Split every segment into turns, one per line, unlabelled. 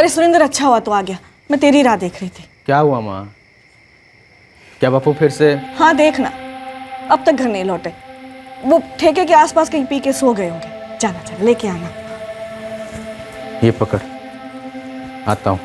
अरे सुरेंद्र, अच्छा हुआ तो आ गया, मैं तेरी राह देख रही थी।
क्या हुआ माँ? क्या बापू फिर से?
हाँ देखना, अब तक घर नहीं लौटे। वो ठेके के आसपास कहीं पी के सो गए होंगे। जाना जाना, लेके आना।
ये पकड़, आता हूँ।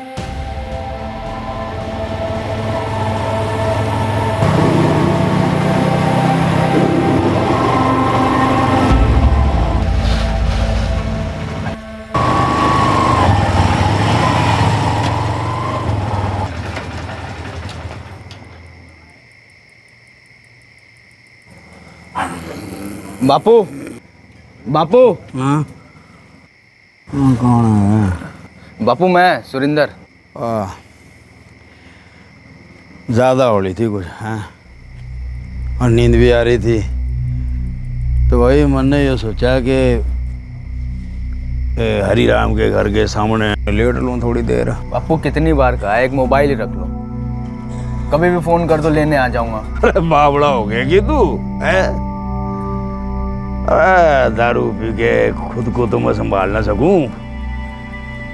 बापू, बापू।
हाँ, कौन है?
बापू मैं सुरेंद्र।
ज़्यादा हो रही थी कुछ, हाँ, और नींद भी आ रही थी, तो वही मन ने ये सोचा कि हरिराम के घर के सामने लेट लूँ थोड़ी देर।
बापू कितनी बार कहा, एक मोबाइल ही रख लो, कभी भी फोन कर दो, लेने आ जाऊंगा।
अरे बावड़ा हो गया कि तू है? दारू पी के खुद को तो मैं संभाल ना सकूं,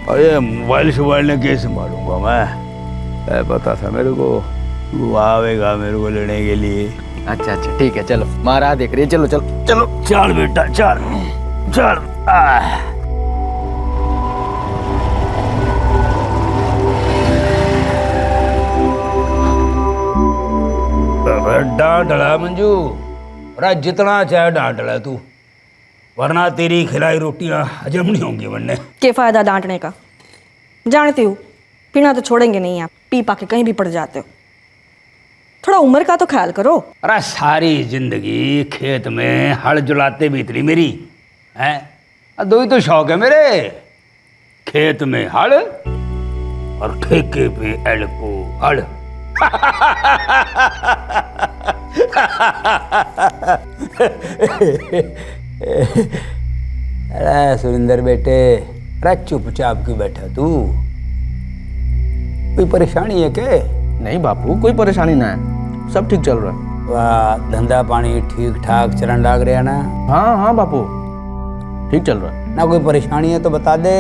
और ये मोबाइल शोबाइल ने कैसे संभालूंगा मैं? पता था मेरे को वो आवेगा मेरे को लेने के लिए।
अच्छा अच्छा ठीक है, चलो माँ राह देख रही है, चलो चलो चलो।
चल बेटा चल चल। डांट डला मंजू, अरे जितना चाहे डांट डला तू, वरना तेरी खिलाई रोटियां हजम नहीं होंगी वरने।
क्या फायदा डांटने का? जानती हूँ पीना तो छोड़ेंगे नहीं आप, पी पा के कहीं भी पड़ जाते हो। थोड़ा उम्र का तो ख्याल करो।
अरे सारी जिंदगी खेत में हल जुलाते बीतरी मेरी है, दो ही तो शौक है मेरे, खेत में हल और ठेके पे एल को हल। अरे सुरेंद्र बेटे, अरे चुपचाप क्यों बैठा तू? कोई परेशानी है क्या?
नहीं बापू, कोई परेशानी ना है, सब ठीक चल रहा है।
वाह, धंधा पानी ठीक ठाक चलन लाग रहा ना?
हाँ हाँ बापू, ठीक चल रहा है।
ना कोई परेशानी है तो बता दे।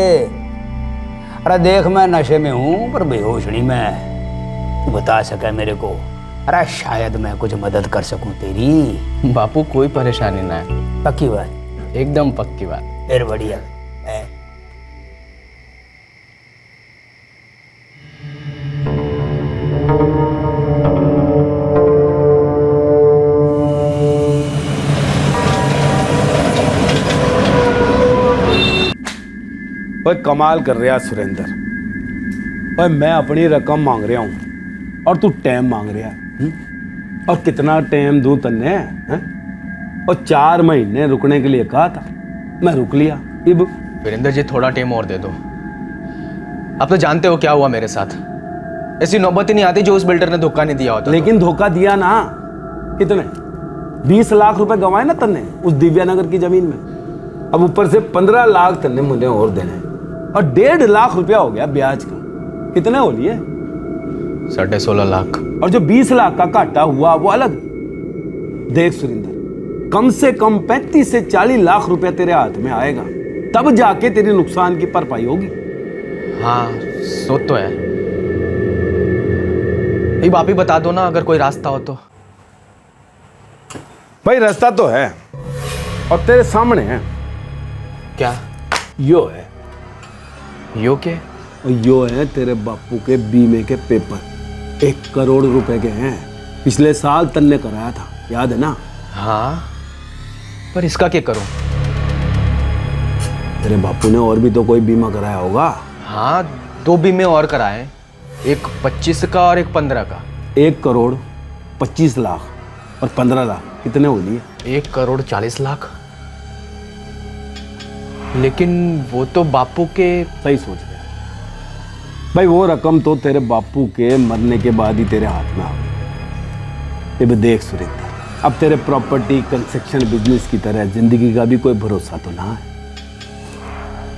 अरे देख मैं नशे में हूँ पर बेहोश नहीं मैं, तू बता सके मेरे को, अरे शायद मैं कुछ मदद कर सकूं तेरी।
बापू कोई परेशानी ना है।
पक्की बात?
एकदम पक्की बात।
फिर बढ़िया है।
ओए कमाल कर रहा सुरेंद्र, ओए मैं अपनी रकम मांग रहा हूँ और तू टाइम मांग रहा है। और कितना टाइम दूं तन्ने हैं? और 4 महीने रुकने के लिए कहा था, मैं रुक लिया। अब
वीरेंद्र जी थोड़ा टाइम और दे दो। आप तो जानते हो क्या हुआ मेरे साथ, ऐसी नौबत ही नहीं आती जो उस बिल्डर ने धोखा नहीं दिया होता।
लेकिन धोखा दिया ना। कितने? 20 लाख रुपए गंवाए ना तन्ने उस दिव्यानगर की जमीन में। अब ऊपर से 15 लाख तन्ने मुझे और देने, और 1.5 लाख रुपया हो गया ब्याज का। कितने हो लिए?
16.5 लाख।
और जो 20 लाख का घाटा हुआ वो अलग। देख सुरेंद्र, कम से कम 35 से 40 लाख रुपया तेरे हाथ में आएगा, तब जाके तेरी नुकसान की भरपाई होगी।
हाँ सो तो है, अब आप ही बता दो ना अगर कोई रास्ता हो तो।
भाई रास्ता तो है, और तेरे सामने है।
क्या?
यो है।
यो के?
और यो है तेरे बापू के बीमे के पेपर, 1 करोड़ रुपए के हैं। पिछले साल तन्ने कराया था, याद है ना?
हाँ, पर इसका क्या करूं?
तेरे बापू ने और भी तो कोई बीमा कराया होगा।
हाँ 2 बीमे और कराए, एक 25 का और एक 15 का।
1 करोड़ 25 लाख और 15 लाख कितने हो लिए?
1 करोड़ 40 लाख। लेकिन वो तो बापू के।
सही सोच रहे भाई, वो रकम तो तेरे बापू के मरने के बाद ही तेरे हाथ में आ गई। अब देख सुरेंद्र, अब तेरे प्रॉपर्टी कंस्ट्रक्शन बिजनेस की तरह जिंदगी का भी कोई भरोसा तो ना है।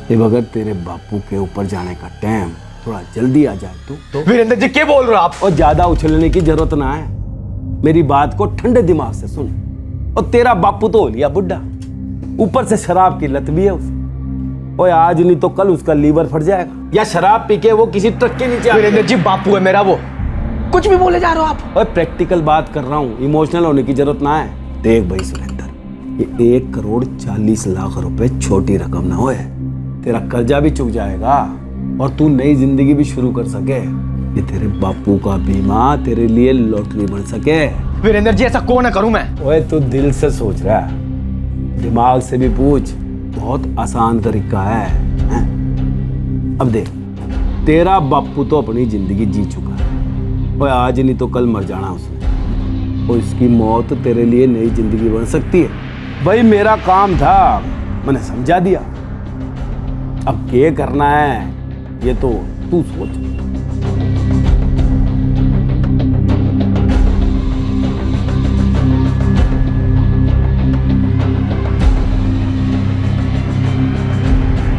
अब अगर तेरे बापू के ऊपर जाने का टाइम थोड़ा जल्दी आ जाए तो
वीरेंद्र जी क्या बोल रहे हो आप?
और ज्यादा उछलने की जरूरत ना है, मेरी बात को ठंडे दिमाग से सुन। और तेरा बापू तो हो लिया बुढ़ा, ऊपर से शराब की लत भी है उसे। ओए आज नहीं तो कल उसका लीवर फट जाएगा, या शराब पी के वो किसी ट्रक के नीचे
वीरेंद्र जी बापू है मेरा वो, कुछ भी बोले जा रहे हो आप।
ओए प्रैक्टिकल बात कर रहा हूँ, इमोशनल होने की जरूरत ना है। देख भाई सुरेंद्र, ये 1,40,00,000 रुपए छोटी रकम ना होए, तेरा कर्जा भी चुक जाएगा और तू नई जिंदगी भी शुरू कर सके। ये तेरे बापू का बीमा तेरे लिए लॉटरी बन सके।
वीरेंद्र जी ऐसा क्यों ना करूं मैं?
ओए तू दिल से सोच रहा है, दिमाग से भी पूछ, बहुत आसान तरीका है, हैं? अब देख, तेरा बापू तो अपनी जिंदगी जी चुका है, ओए आज नहीं तो कल मर जाना उसने, और इसकी मौत तेरे लिए नई जिंदगी बन सकती है। भाई मेरा काम था, मैंने समझा दिया, अब क्या करना है ये तो तू सोच।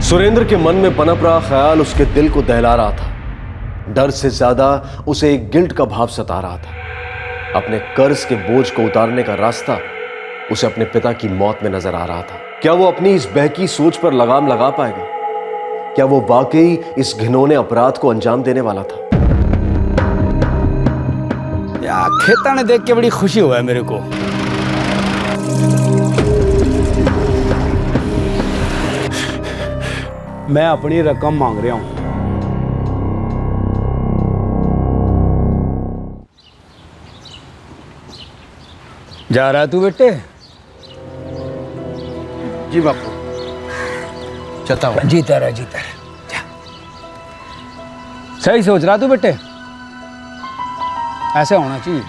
सुरेंद्र के मन में पनप रहा ख्याल उसके दिल को दहला रहा था। डर से ज्यादा उसे एक गिल्ट का भाव सता रहा था। अपने कर्ज के बोझ को उतारने का रास्ता उसे अपने पिता की मौत में नजर आ रहा था। क्या वो अपनी इस बहकी सोच पर लगाम लगा पाएगा? क्या वो वाकई इस घिनौने अपराध को अंजाम देने वाला था?
यार खेता ने देख के बड़ी खुशी हुआ है मेरे को।
मैं अपनी रकम मांग रहा हूं।
जा रहा तू बेटे?
जी बापू, चलता हूँ।
जीता रहा जा। सही सोच रहा तू बेटे, ऐसा होना चाहिए।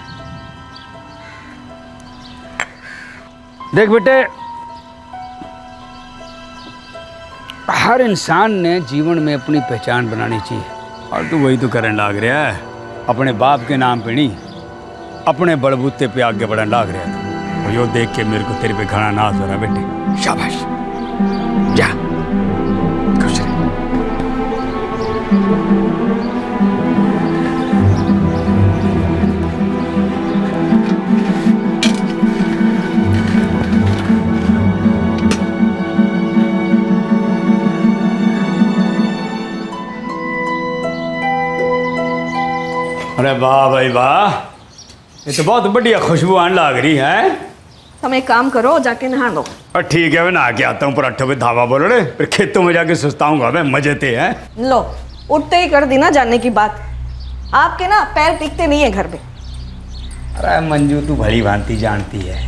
देख बेटे, हर इंसान ने जीवन में अपनी पहचान बनानी चाहिए, और तू वही तो करने लाग रहा है। अपने बाप के नाम पे नहीं, अपने बलबूते पे आगे बढ़ने लाग रहा है। और यो देख के मेरे को तेरे पे घना नाज हो रहा बेटे। शाबाश, जा खुश रह। अरे वाह भाई वाह, ये तो बहुत बढ़िया खुशबू आने लग रही है।
तुम एक काम करो, जाके नहा लो।
और ठीक है, मैं नहा के आता हूँ, पराठों पे धावा बोल रहे, फिर खेतों में जाके सुस्ताऊंगा मैं, मजे थे हैं।
लो, उठते ही कर दी ना जानने की बात। आपके ना पैर टिकते नहीं है घर में।
अरे मंजू, तू भली भांति जानती है,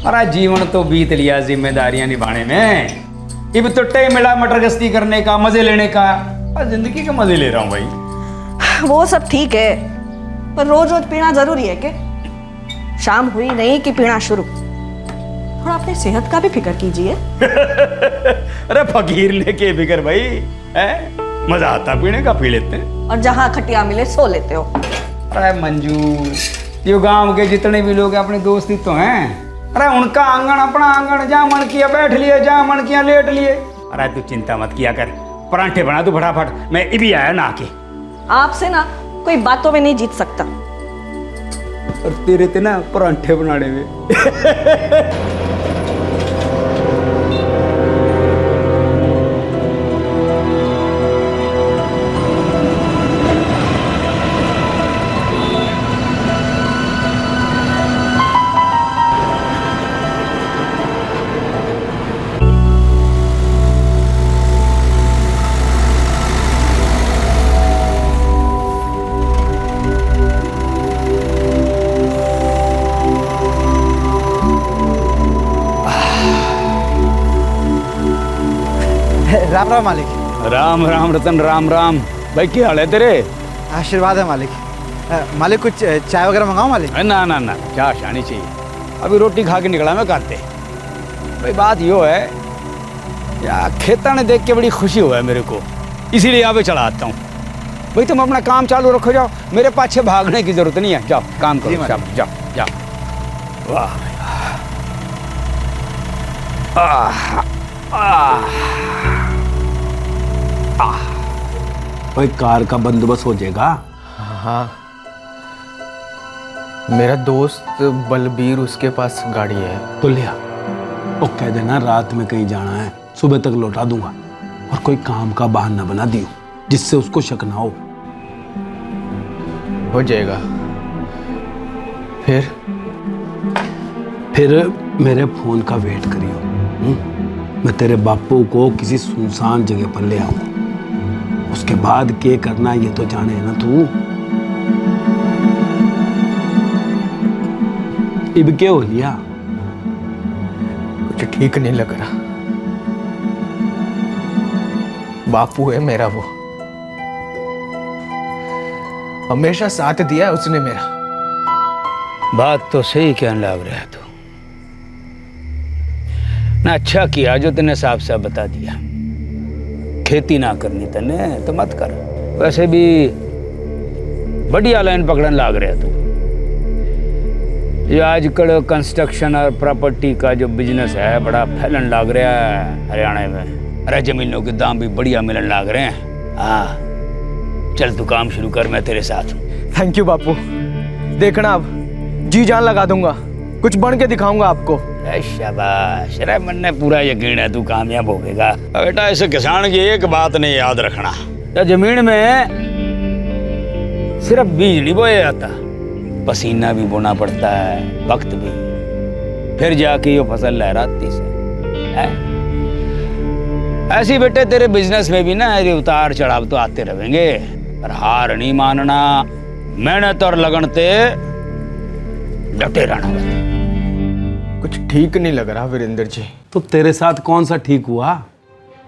अरे जीवन तो बीत लिया जिम्मेदारियां निभाने में। अब तो टाइम मिला मटर गश्ती करने का, मजे लेने का, और जिंदगी के मजे ले रहा हूँ भाई।
वो सब ठीक है, पर रोज रोज पीना जरूरी है के? शाम हुई नहीं कि पीना शुरू। थोड़ा अपनी सेहत का भी फिक्र कीजिए।
अरे फकीर ने के फिक्र भाई, है मजा आता पीने का, पी लेते हैं।
और जहाँ खटिया मिले सो लेते हो।
अरे मंजू, ये गांव के जितने भी लोग अपने दोस्त ही तो हैं। अरे उनका आंगन अपना आंगन, जहाँ मन किया बैठ लिए, जहाँ मन किया लेट लिए। अरे तू चिंता मत किया कर, परांठे बना तू फटाफट, मैं भी आया ना आके।
आपसे ना कोई बातों में नहीं जीत सकता।
और तेरे ते ना परांठे बनाने में।
राम राम मालिक।
राम राम रतन, राम राम। भाई क्या हाल है तेरे?
आशीर्वाद है मालिक। मालिक कुछ चाय वगैरह मंगाओ मालिक?
ना ना ना, क्या शानी चाहिए, अभी रोटी खा के निकला मैं काते। भाई बात यो है यार, खेता ने देख के बड़ी खुशी हुआ है मेरे को, इसीलिए यहाँ पे चला आता हूँ। भाई तुम अपना काम चालू रखो, जाओ, मेरे पाछे भागने की जरूरत नहीं है। जाओ काम करो, जाओ जाओ जाओ। वाह
भाई कार का बंदोबस्त हो जाएगा?
हाँ, मेरा दोस्त बलबीर, उसके पास गाड़ी है।
तो लिया, और कह देना रात में कहीं जाना है, सुबह तक लौटा दूंगा। और कोई काम का बहाना बना दियो जिससे उसको शक ना
हो जाएगा।
फिर मेरे फोन का वेट करियो। मैं तेरे बापू को किसी सुनसान जगह पर ले आऊंगा। उसके बाद क्या करना ये तो जाने है ना तू। इब क्या हो लिया?
कुछ ठीक नहीं लग रहा। बापू है मेरा, वो हमेशा साथ दिया है उसने मेरा।
बात तो सही कहने लग रहा है तू ना। अच्छा किया जो तूने साफ साफ बता दिया। खेती ना करनी तने तो मत कर। वैसे भी बढ़िया लाइन पकड़न लग रहा तू। ये आजकल कंस्ट्रक्शन और प्रॉपर्टी का जो बिजनेस है बड़ा फैलन लग रहा है हरियाणा में। अरे जमीनों के दाम भी बढ़िया मिलन लग रहे हैं। हाँ चल तू काम शुरू कर, मैं तेरे साथ हूँ।
थैंक यू बापू। देखना अब जी जान लगा दूंगा, कुछ बन के दिखाऊंगा आपको।
शाबाश, अरे मन ने पूरा यकीन है तू कामयाब होगा। बेटा ऐसे किसान की एक बात नहीं याद रखना, तो जमीन में सिर्फ बीज नहीं बोया जाता, पसीना भी बोना पड़ता है, वक्त भी, फिर जाके ये फसल लहराती से है। ऐसे बेटे तेरे बिजनेस में भी ना ये उतार चढ़ाव तो आते रहेंगे, पर हार नहीं मानना, मेहनत और लगन ते डटे रहना।
कुछ ठीक नहीं लग रहा वीरेंद्र जी।
तो तेरे साथ कौन सा ठीक हुआ?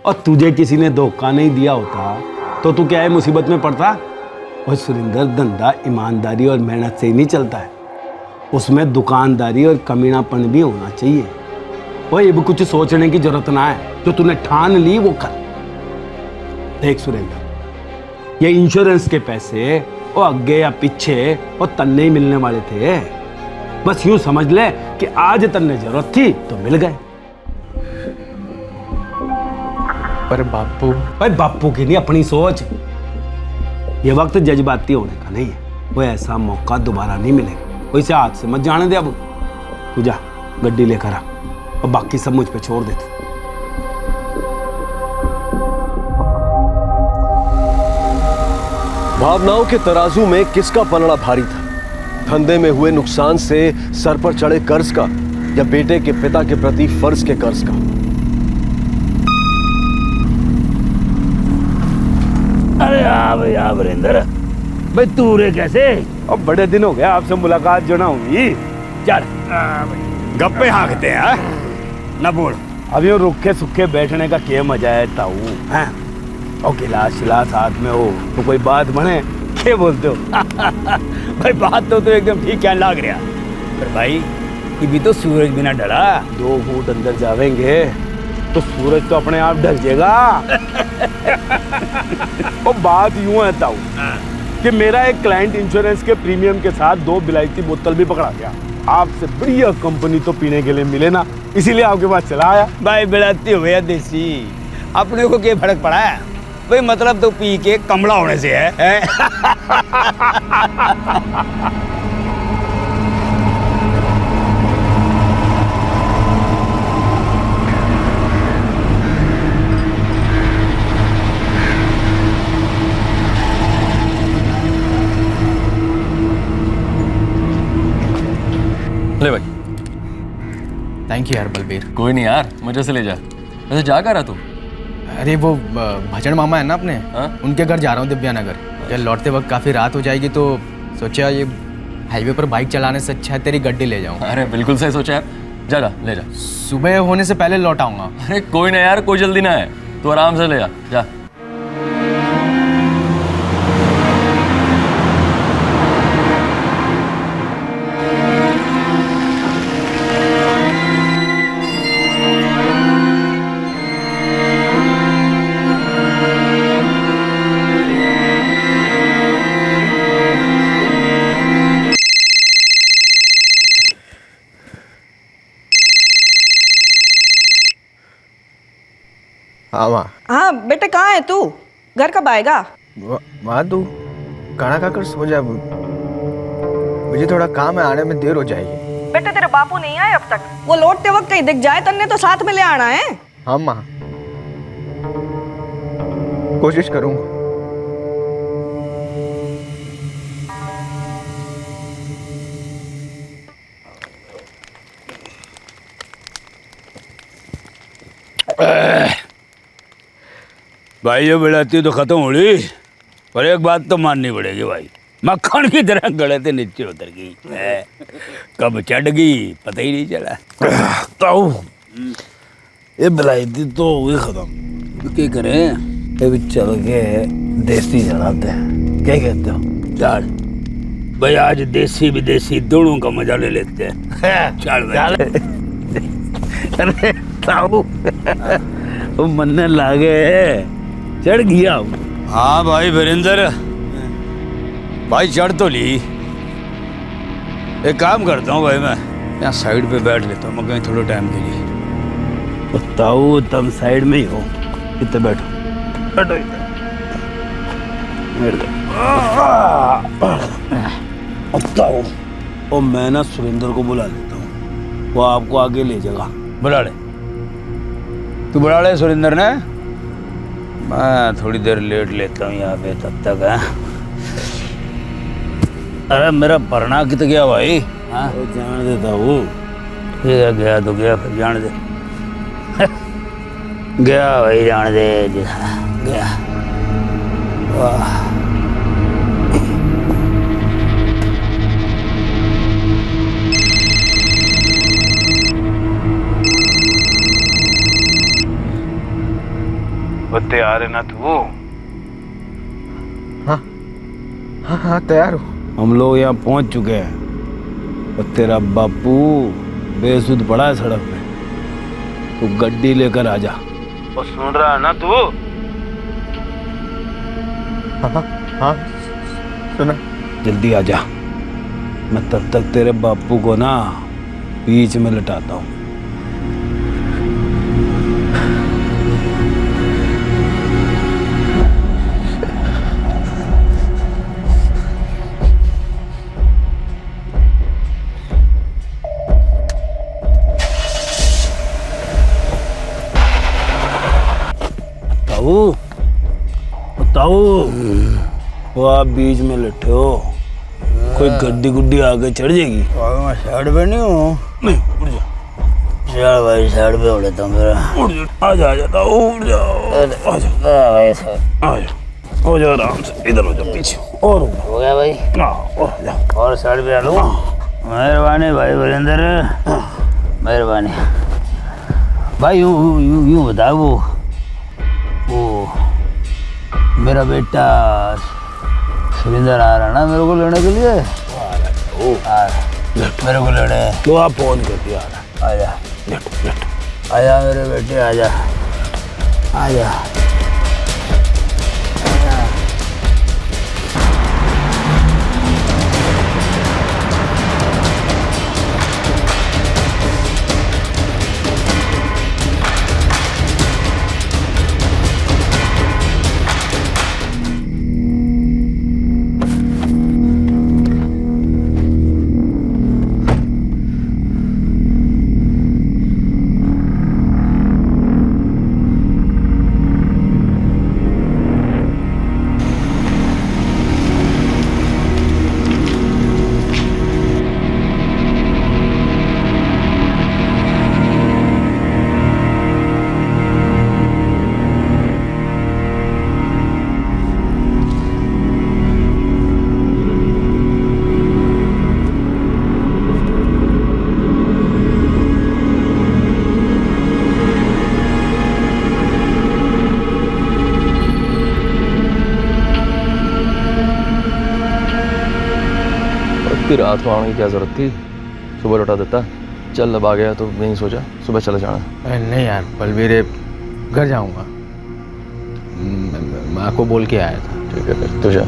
और तुझे किसी ने धोखा नहीं दिया होता तो तू क्या है मुसीबत में पड़ता? और सुरेंद्र, धंधा ईमानदारी और मेहनत से ही नहीं चलता है, उसमें दुकानदारी और कमीनापन भी होना चाहिए। वही अब कुछ सोचने की जरूरत ना है, जो तूने ठान ली वो कर। देख सुरेंद्र, ये इंश्योरेंस के पैसे वो आगे या पीछे वो तन्ने ही मिलने वाले थे। बस यूं समझ ले कि आज तन्ने जरूरत थी तो मिल गए।
पर बापू,
भाई बापू की नहीं, अपनी सोच। ये वक्त जज्बाती होने का नहीं है, वो ऐसा मौका दोबारा नहीं मिलेगा। वो इसे हाथ से मत जाने दे। अब तू जा गड्डी लेकर आ और बाकी सब मुझ पे छोड़ दे।
भावनाओं के तराजू में किसका पलड़ा भारी था? धंधे में हुए नुकसान से सर पर चढ़े कर्ज का, या बेटे के पिता के प्रति फर्ज के कर्ज का?
अरे आ वीरेंद्र भाई, तू रे कैसे?
अब बड़े दिन हो गए आपसे मुलाकात जो ना हुई।
चल गप्पे हाँकते हैं ना। बोल,
अब यूं रुखे सुखे बैठने का क्या मजा है ताऊ हैं? और गिलास शिलास हाथ में हो तो कोई बात बने, क्या बोलते हो?
भाई बात तो एकदम ठीक कहने लग रहा, पर भाई ये भी तो सूरज बिना ढला।
2 फुट अंदर जावेंगे तो सूरज तो अपने आप ढल जाएगा। और बात यूं है ताऊ कि मेरा एक क्लाइंट इंश्योरेंस के प्रीमियम के साथ 2 विलायती बोतल भी पकड़ा गया। आपसे बढ़िया कंपनी तो पीने के लिए मिले ना, इसीलिए आपके पास चला आया।
भाई बिलाती हुए देसी, अपने को क्या फर्क पड़ा है भाई? मतलब तो पी के कमला होने से है?
ले भाई।
थैंक यू यार बलबीर।
कोई नहीं यार, मजे से ले जा। वैसे जा कहाँ रहा तू?
अरे वो भजन मामा है ना अपने,
हाँ?
उनके घर जा रहा हूँ दिव्या नगर। यार लौटते वक्त काफ़ी रात हो जाएगी तो सोचा ये हाईवे पर बाइक चलाने से अच्छा है तेरी गड्डी ले जाऊँ।
अरे बिल्कुल सही सोचा यार, जा जा ले जा।
सुबह होने से पहले लौट आऊँगा।
अरे कोई ना यार, कोई जल्दी ना है, तू आराम से ले जा जा।
हाँ माँ।
हाँ बेटे, कहाँ है तू? घर कब आएगा?
माँ तू खाना खाकर सो जा, मुझे थोड़ा काम है, आने में देर हो जाएगी।
बेटे तेरे बापू नहीं आए अब तक, वो लौटते वक्त कहीं दिख जाए तन्ने तो साथ में ले आना है।
हाँ माँ। कोशिश करूंगा।
भाई ये बेड़ाती तो खत्म हो गई, पर एक बात तो माननी पड़ेगी भाई, मक्खन की तरह गले से नीचे उतर गई है। कब चढ़ गई पता ही नहीं चला।
ताऊ ये बलायती तो हुई खत्म।
क्या करें?
ये भी चल के देसी चढ़ाते हैं, क्या कहते हो?
चल भाई, आज देसी विदेशी दोनों का मजा ले लेते हैं। चल भाई।
अरे ताऊ वो मन्ने लागे चढ़ गया।
हाँ भाई वीरेंद्र भाई, चढ़ तो ली। एक काम करता हूँ भाई, मैं यहाँ साइड पे बैठ लेता हूँ मैं कहीं थोड़े टाइम के लिए।
ताऊ तुम साइड में ही हो, इतने बैठो बैठो ताऊ। और मैं ना सुरेंद्र को बुला लेता हूँ, वो आपको आगे ले जाएगा।
बुला ले, तू बुला ले सुरेंद्र ने, मैं थोड़ी देर लेट लेता हूँ यहाँ पे तब तक है। अरे मेरा पढ़ना कित गया भाई? हाँ
वो जान देता वो
ठीक है, गया तो गया, फिर जान दे। गया भाई, जान दे, गया। वाह तैयार है ना तू?
हाँ तैयार हो।
हम लोग यहाँ पहुँच चुके हैं और तेरा बापू बेसुध पड़ा है सड़क पे, तू गड्डी लेकर आ जा। और सुन रहा है ना तू?
हाँ सुना।
जल्दी आ जा, मैं तब तक तेरे बापू को ना बीच में लटाता हूँ। ताऊ वो आप बीच में लेटे हो, कोई गड्डी गुड्डी आगे चढ़ जाएगी।
मैं साइड पे नहीं हूँ।
नहीं उड़ जा,
चल भाई साइड पे उड़ लेता हूँ मेरा।
उड़ जा, आ जा, आ जा ताऊ, उड़ जाओ, आ जा, आ जा, हो जा आराम से, इधर हो जा पीछे, और
हो गया भाई,
और जा,
और साइड पे आ लो। मेहरबानी भाई वीरेंद्र, मेहरबानी भाई। यूँ बता, वो मेरा बेटा सुरेंद्र आ रहा ना मेरे को लेने के लिए? मेरे को लेने
तो आप फोन कर दिया।
आजा, आजा मेरे बेटे, आजा आजा।
रात को आने की क्या जरूरत थी, सुबह लौटा देता। चल अब आ गया तो नहीं सोचा सुबह चला जाना।
नहीं यार बलवीर, घर जाऊंगा, माँ को बोल के आया था।
ठीक है फिर तो जा।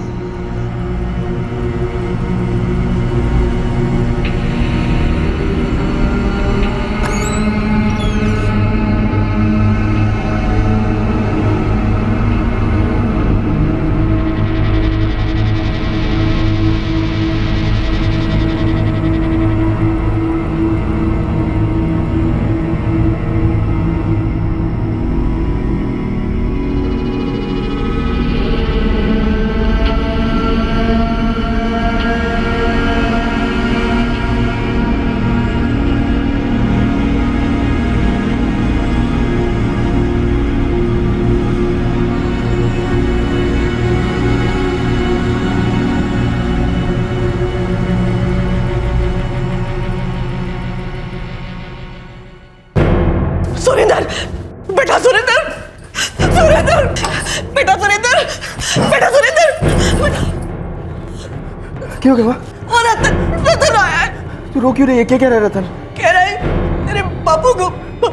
क्यों क्या हुआ?
वो रतन आया है।
तू रो क्यों रही है? क्या कह रहा है रतन?
कह रहा है तेरे बापू को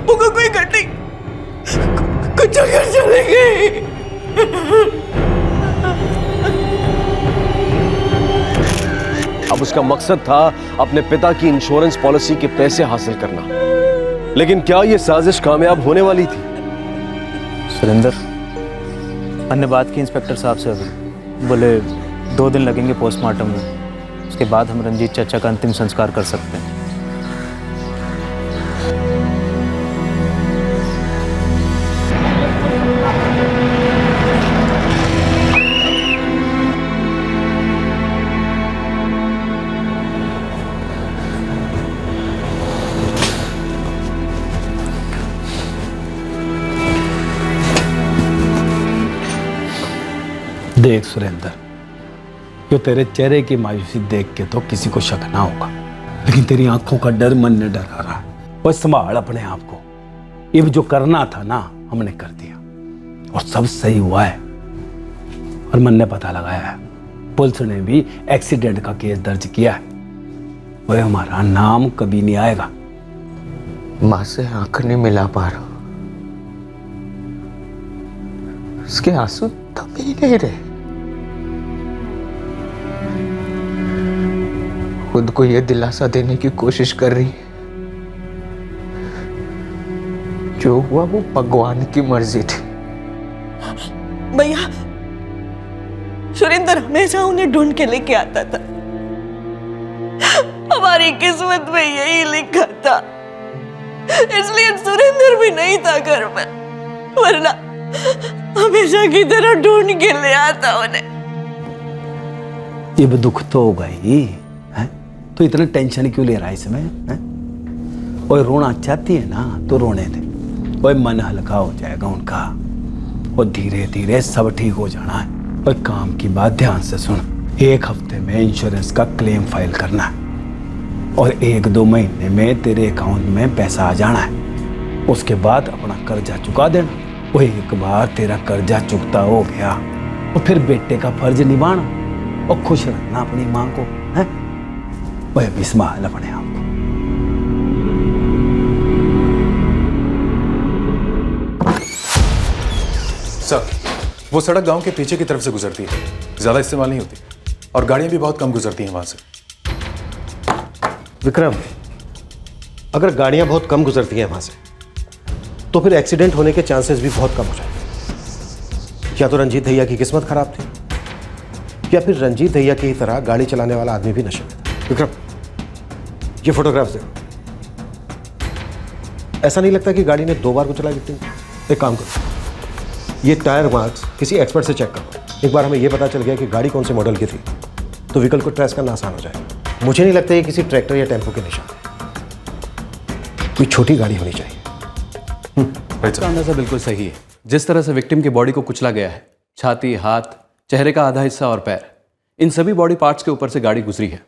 कोई गड्डी कुछ कर चले गई।
अब उसका मकसद था अपने पिता की इंश्योरेंस पॉलिसी के पैसे हासिल करना, लेकिन क्या यह साजिश कामयाब होने वाली थी?
सुरेंद्र, हमने बात की इंस्पेक्टर साहब से अभी, बोले 2 दिन लगेंगे पोस्टमार्टम में, उसके बाद हम रंजीत चाचा का अंतिम संस्कार कर सकते हैं।
देख सुरेंद्र, जो तेरे चेहरे की मायूसी देख के तो किसी को शक ना होगा, लेकिन तेरी आंखों का डर मन ने डरा रहा है। बस संभाल अपने आप को। ये जो करना था ना, हमने कर दिया और सब सही हुआ है। और मन ने पता लगाया है, पुलिस ने भी एक्सीडेंट का केस दर्ज किया है। वह हमारा नाम कभी नहीं आएगा।
माँ से आंख नहीं मिला पा रहा, उसके आंसू थम ही नहीं रहे। खुद को यह दिलासा देने की कोशिश कर रही है, जो हुआ वो भगवान की मर्जी थी।
भैया, सुरेंद्र हमेशा उन्हें ढूंढ के लेके आता था। हमारी किस्मत में यही लिखा था, इसलिए सुरेंद्र भी नहीं था घर में, वरना हमेशा की तरह ढूंढ के ले आता उन्हें।
ये भी दुख तो होगा ही है, तो इतना टेंशन क्यों ले रहा है इसमें? और रोना चाहती है ना तो रोने दे, और मन हल्का हो जाएगा उनका, और धीरे धीरे सब ठीक हो जाना है। और काम की बात ध्यान से सुन, 1 हफ्ते में इंश्योरेंस का क्लेम फाइल करना है, और 1-2 महीने में तेरे अकाउंट में पैसा आ जाना है। उसके बाद अपना कर्जा चुका देना। वो एक बार तेरा कर्जा चुकता हो गया, और फिर बेटे का फर्ज निभाना और खुश रखना अपनी माँ को, है? वह भी संभाल अपने आप को।
सर, वो सड़क गांव के पीछे की तरफ से गुजरती है, ज्यादा इस्तेमाल नहीं होती, और गाड़ियां भी बहुत कम गुजरती हैं वहां से।
विक्रम, अगर गाड़ियां बहुत कम गुजरती हैं वहां से, तो फिर एक्सीडेंट होने के चांसेस भी बहुत कम हो जाएंगे। या तो रंजीत भैया की किस्मत खराब थी, या फिर रंजीत भैया की तरह गाड़ी चलाने वाला आदमी भी नशे में था। विक्रम, ये फोटोग्राफ्स देखो। ऐसा नहीं लगता कि गाड़ी ने 2 बार को चलाई विक्टिम? एक काम करो, ये टायर मार्क्स किसी एक्सपर्ट से चेक करो। एक बार हमें ये पता चल गया कि गाड़ी कौन से मॉडल की थी, तो व्हीकल को ट्रेस करना आसान हो जाएगा। मुझे नहीं लगता ये किसी ट्रैक्टर या टेम्पो के निशान है, कोई छोटी गाड़ी होनी चाहिए।
इसका अंदाजा बिल्कुल सही है। जिस तरह से विक्टिम की बॉडी को कुचला गया है, छाती, हाथ, चेहरे का आधा हिस्सा और पैर, इन सभी बॉडी पार्ट्स के ऊपर से गाड़ी गुजरी है,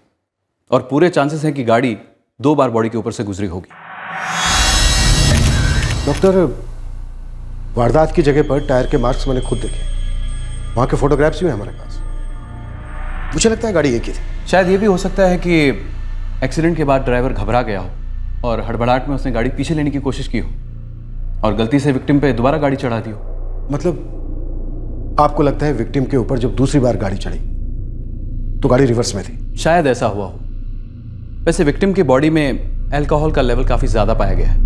और पूरे चांसेस हैं कि गाड़ी 2 बार बॉडी के ऊपर से गुजरी होगी।
डॉक्टर, वारदात की जगह पर टायर के मार्क्स मैंने खुद देखे, वहां के फोटोग्राफ्स भी हैं हमारे पास। मुझे लगता है गाड़ी एक ही थी।
शायद ये भी हो सकता है कि एक्सीडेंट के बाद ड्राइवर घबरा गया हो और हड़बड़ाहट में उसने गाड़ी पीछे लेने की कोशिश की हो, और गलती से विक्टिम पे दोबारा गाड़ी चढ़ा दी हो।
मतलब आपको लगता है विक्टिम के ऊपर जब दूसरी बार गाड़ी चढ़ी तो गाड़ी रिवर्स में थी?
शायद ऐसा हुआ हो। वैसे विक्टिम की बॉडी में अल्कोहल का लेवल काफी ज्यादा पाया गया है।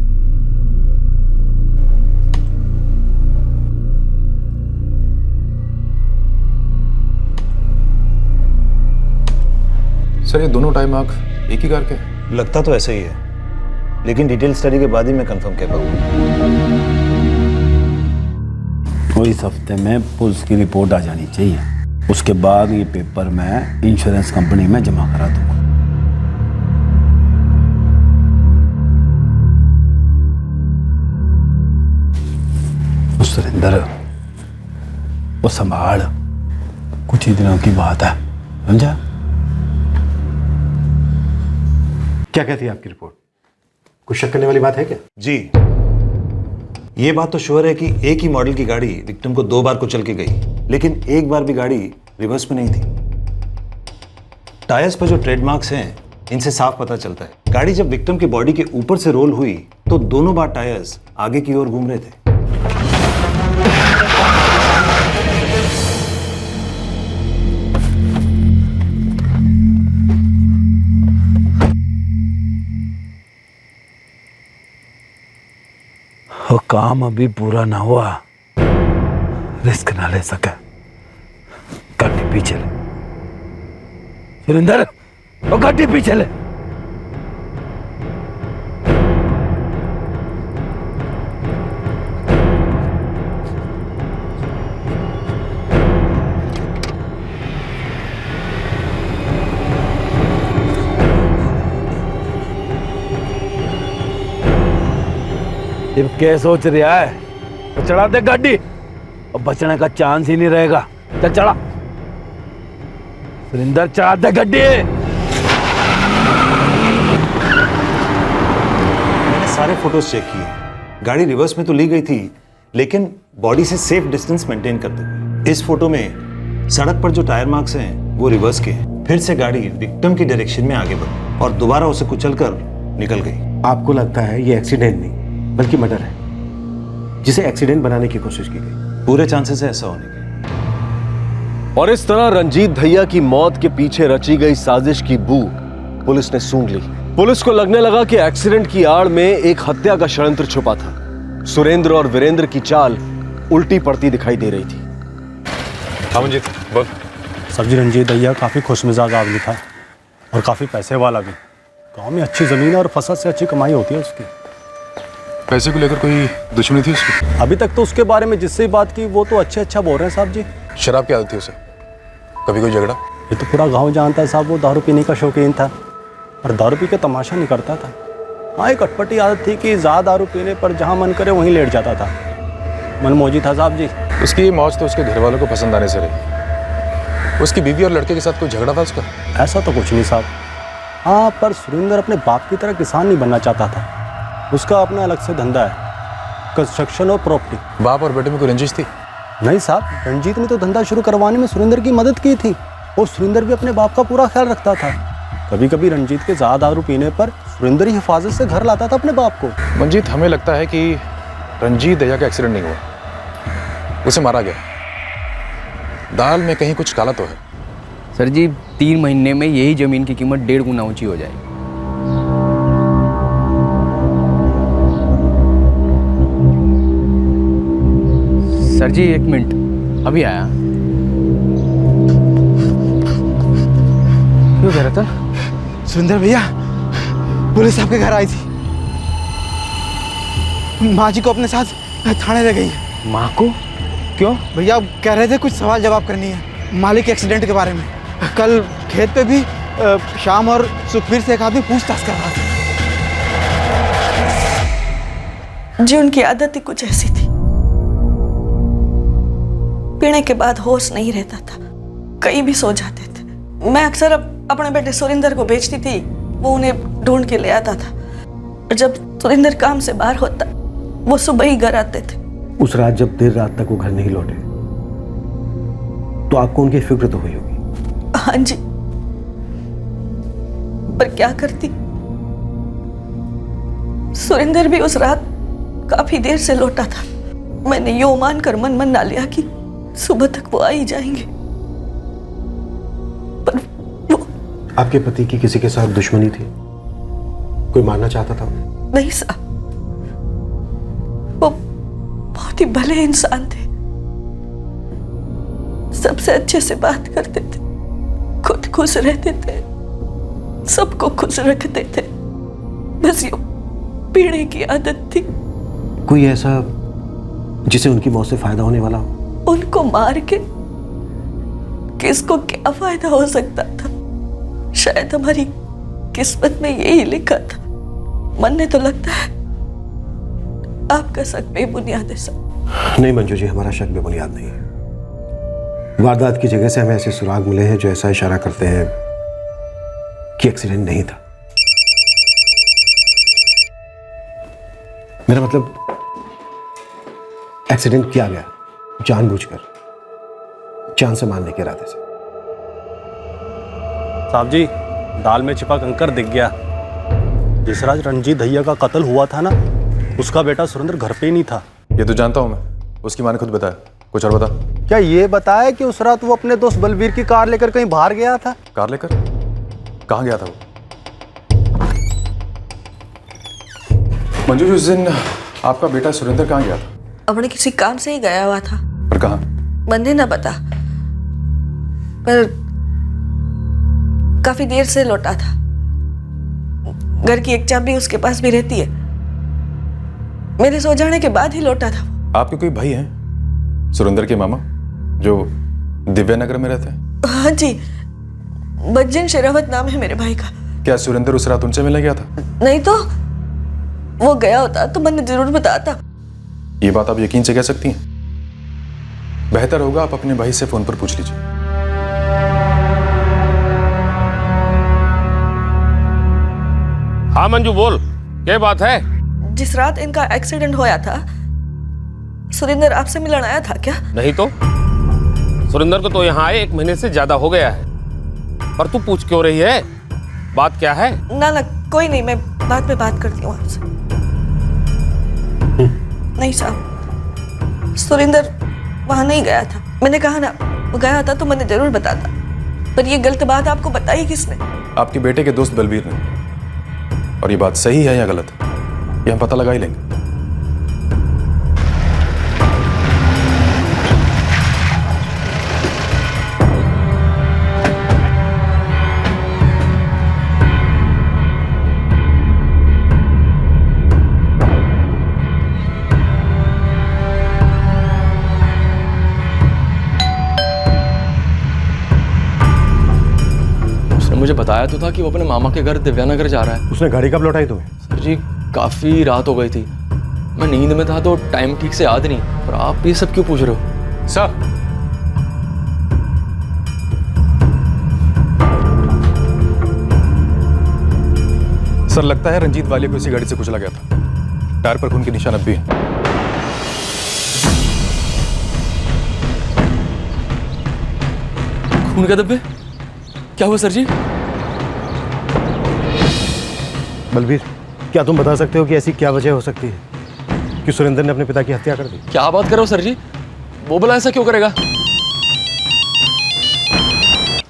सर, ये दोनों टाइम मार्क एक ही कार के हैं?
लगता तो ऐसा ही है, लेकिन डिटेल स्टडी के बाद ही मैं कंफर्म कह पाऊंगा।
और इस हफ्ते में पुलिस की रिपोर्ट आ जानी चाहिए, उसके बाद ये पेपर मैं इंश्योरेंस कंपनी में जमा करा दूंगा। सुरेंद्र, वो संभाल, कुछ ही दिनों की बात है, समझा?
क्या कहती है आपकी रिपोर्ट? कुछ शक करने वाली बात है क्या?
जी, ये बात तो श्योर है कि एक ही मॉडल की गाड़ी विक्टिम को 2 बार को चल के गई, लेकिन एक बार भी गाड़ी रिवर्स में नहीं थी। टायर्स पर जो ट्रेडमार्क्स हैं इनसे साफ पता चलता है गाड़ी जब विक्टिम की बॉडी के ऊपर से रोल हुई तो दोनों बार टायर्स आगे की ओर घूम रहे थे।
वो काम अभी पूरा ना हुआ, रिस्क ना ले सका। गाड़ी पीछे ले सुरेंद्र, वो गाड़ी पीछे ले। क्या सोच रहा है? तो चढ़ा दे गाड़ी, अब बचने का चांस ही नहीं रहेगा। चल चढ़ा सुरेंद्र, चढ़ा दे गाड़ी।
मैंने सारे फोटोज चेक किए, गाड़ी रिवर्स में तो ली गई थी लेकिन बॉडी से सेफ डिस्टेंस मेंटेन करते हुए। इस फोटो में सड़क पर जो टायर मार्क्स हैं वो रिवर्स के हैं। फिर से गाड़ी विक्टिम की डायरेक्शन में आगे बढ़ी और दोबारा उसे कुचलकर निकल गई।
आपको लगता है ये एक्सीडेंट नहीं बल्कि मर्डर है, जिसे एक्सीडेंट बनाने की कोशिश की गई?
पूरे चांसेस है ऐसा होने के।
और इस तरह रंजीत दहिया की मौत के पीछे रची गई साजिश की बू पुलिस ने सूंघ ली। पुलिस को लगने लगा कि एक्सीडेंट की आड़ में एक हत्या का षड्यंत्र छुपा था। सुरेंद्र और वीरेंद्र की चाल उल्टी पड़ती दिखाई दे रही थी।
हाँ मंजीत बोल।
सब्जी रंजीत दहिया काफ़ी खुशमिजाज आदमी था और काफ़ी पैसे वाला भी। गाँव में अच्छी ज़मीन और फसल से अच्छी कमाई होती है उसकी।
पैसे को लेकर कोई दुश्मनी थी उसकी?
अभी तक तो उसके बारे में जिससे बात की वो तो अच्छा बोल रहे हैं साहब जी।
शराब की आदत थी उसे? कभी कोई झगड़ा?
ये तो पूरा गांव जानता है साहब, वो दारू पीने का शौकीन था और दारू पी के तमाशा नहीं करता था। हाँ, एक अटपटी आदत थी कि ज़्यादा दारू पीने पर जहाँ मन करे वहीं लेट जाता था। मनमोजी था साहब जी।
उसकी ये मौज तो उसके घर वालों को पसंद आने से रही। उसकी बीवी और लड़के के साथ कोई झगड़ा था उसका?
ऐसा तो कुछ नहीं साहब। हाँ, पर सुरेंद्र अपने बाप की तरह किसान नहीं बनना चाहता था। उसका अपना अलग से धंधा है, कंस्ट्रक्शन और प्रॉपर्टी।
बाप और बेटे में कोई रंजिश थी?
नहीं साहब, रंजीत ने तो धंधा शुरू करवाने में सुरेंद्र की मदद की थी और सुरेंद्र भी अपने बाप का पूरा ख्याल रखता था। कभी कभी रंजीत के ज़्यादा दारू पीने पर सुरेंद्र ही हिफाजत से घर लाता था अपने बाप को।
मंजीत, हमें लगता है कि रंजीत दहिया का एक्सीडेंट नहीं हुआ, उसे मारा गया। दाल में कहीं कुछ काला तो है।
सर जी, 3 महीने में यही ज़मीन की कीमत 1.5 गुना ऊंची हो जाएगी। सर जी 1 मिनट, अभी आया। क्यों कह रहा था?
सुरेंद्र भैया, पुलिस आपके घर आई थी, माँ जी को अपने साथ थाने ले गई है।
माँ को? क्यों?
भैया कह रहे थे कुछ सवाल जवाब करनी है मालिक के एक्सीडेंट के बारे में। कल खेत पे भी शाम और सुखबीर से एक आदमी पूछताछ कर रहा था।
जी उनकी आदत ही कुछ ऐसी थी, पीने के बाद होश नहीं रहता था, कहीं भी सो जाते थे। मैं अक्सर अपने बेटे सुरेंद्र को भेजती थी, वो उन्हें ढूंढ के ले आता था। और जब सुरेंद्र काम से बाहर होता वो सुबह ही घर आते थे।
उस रात जब देर रात तक वो घर नहीं लौटे तो आपको उनकी फिक्र तो हुई होगी?
हाँ जी, पर क्या करती, सुरेंद्र भी उस रात काफी देर से लौटा था। मैंने यो मानकर मन मना लिया कि सुबह तक वो आ ही जाएंगे, पर वो...
आपके पति की किसी के साथ दुश्मनी थी? कोई मारना चाहता था उन्हें?
नहीं साहब, वो बहुत ही भले इंसान थे, सबसे अच्छे से बात करते थे, खुद खुश रहते थे, सबको खुश रखते थे। बस यो पीने की आदत थी।
कोई ऐसा जिसे उनकी मौत से फायदा होने वाला हो?
उनको मार के किसको क्या फायदा हो सकता था? शायद हमारी किस्मत में यही लिखा था। मन ने तो लगता है आपका शक बेबुनियाद है सब।
नहीं मंजू जी, हमारा शक बेबुनियाद नहीं है। वारदात की जगह से हमें ऐसे सुराग मिले हैं जो ऐसा इशारा करते हैं कि एक्सीडेंट नहीं था। मेरा मतलब एक्सीडेंट किया गया जानबूझकर, जान से मारने के इरादे से।
साहब जी, दाल में छिपा कंकर दिख गया। जिस रात रंजीत भैया का कत्ल हुआ था ना, उसका बेटा सुरेंद्र घर पे ही नहीं था।
ये तो जानता हूँ मैं, उसकी माँ ने खुद बताया। कुछ और बता।
क्या ये बताया कि उस रात वो अपने दोस्त बलबीर की कार लेकर कहीं बाहर गया था?
कार लेकर? कहाँ गया था वो? मंजू जी, उस दिन आपका बेटा सुरेंद्र कहाँ गया था?
अपने किसी काम से ही गया हुआ था।
और कहाँ?
बंदे ना पता, पर काफी देर से लौटा था। घर की एक चाबी उसके पास भी रहती है। मेरे सो जाने के बाद ही लौटा था।
आपके कोई भाई हैं सुरेंद्र के मामा जो दिव्यानगर में रहते हैं?
हाँ जी, बज्जन शेरावत नाम है मेरे भाई का।
क्या सुरेंद्र उस रात उनसे मिलने गया था?
नहीं तो वो गया होता तो मैंने जरूर बताता।
ये बात आप यकीन से कह सकती हैं? बेहतर होगा आप अपने भाई से फोन पर पूछ लीजिए।
हाँ मंजू बोल, क्या बात है?
जिस रात इनका एक्सीडेंट होया था, सुरेंद्र आपसे मिलने आया था क्या?
नहीं तो सुरेंद्र को तो यहाँ आए 1 महीने से ज्यादा हो गया है, पर तू पूछ क्यों रही है? बात क्या है?
ना ना कोई नहीं, मैं बाद में बात करती हूँ आपसे। नहीं साहब, सुरेंद्र वहां नहीं गया था। मैंने कहा ना, वो गया था तो मैंने जरूर बताता। पर ये गलत बात आपको बताई किसने?
आपके बेटे के दोस्त बलबीर ने। और ये बात सही है या गलत, ये हम पता लगा ही लेंगे।
मुझे बताया तो था कि वो अपने मामा के घर दिव्यानगर जा रहा है।
उसने गाड़ी कब लौटाई तुम्हें?
सर जी, काफी रात हो गई थी, मैं नींद में था तो टाइम ठीक से याद नहीं। पर आप ये सब क्यों पूछ रहे हो?
सर, सर लगता है रंजीत वाले को इसी गाड़ी से कुचला गया था। टायर पर खून के निशान अब भी हैं।
खून के धब्बे? क्या हुआ सर जी?
बलबीर, क्या तुम बता सकते हो कि ऐसी क्या वजह हो सकती है कि सुरेंद्र ने अपने पिता की हत्या कर दी?
क्या बात कर रहे हो सर जी? वो भला ऐसा क्यों करेगा?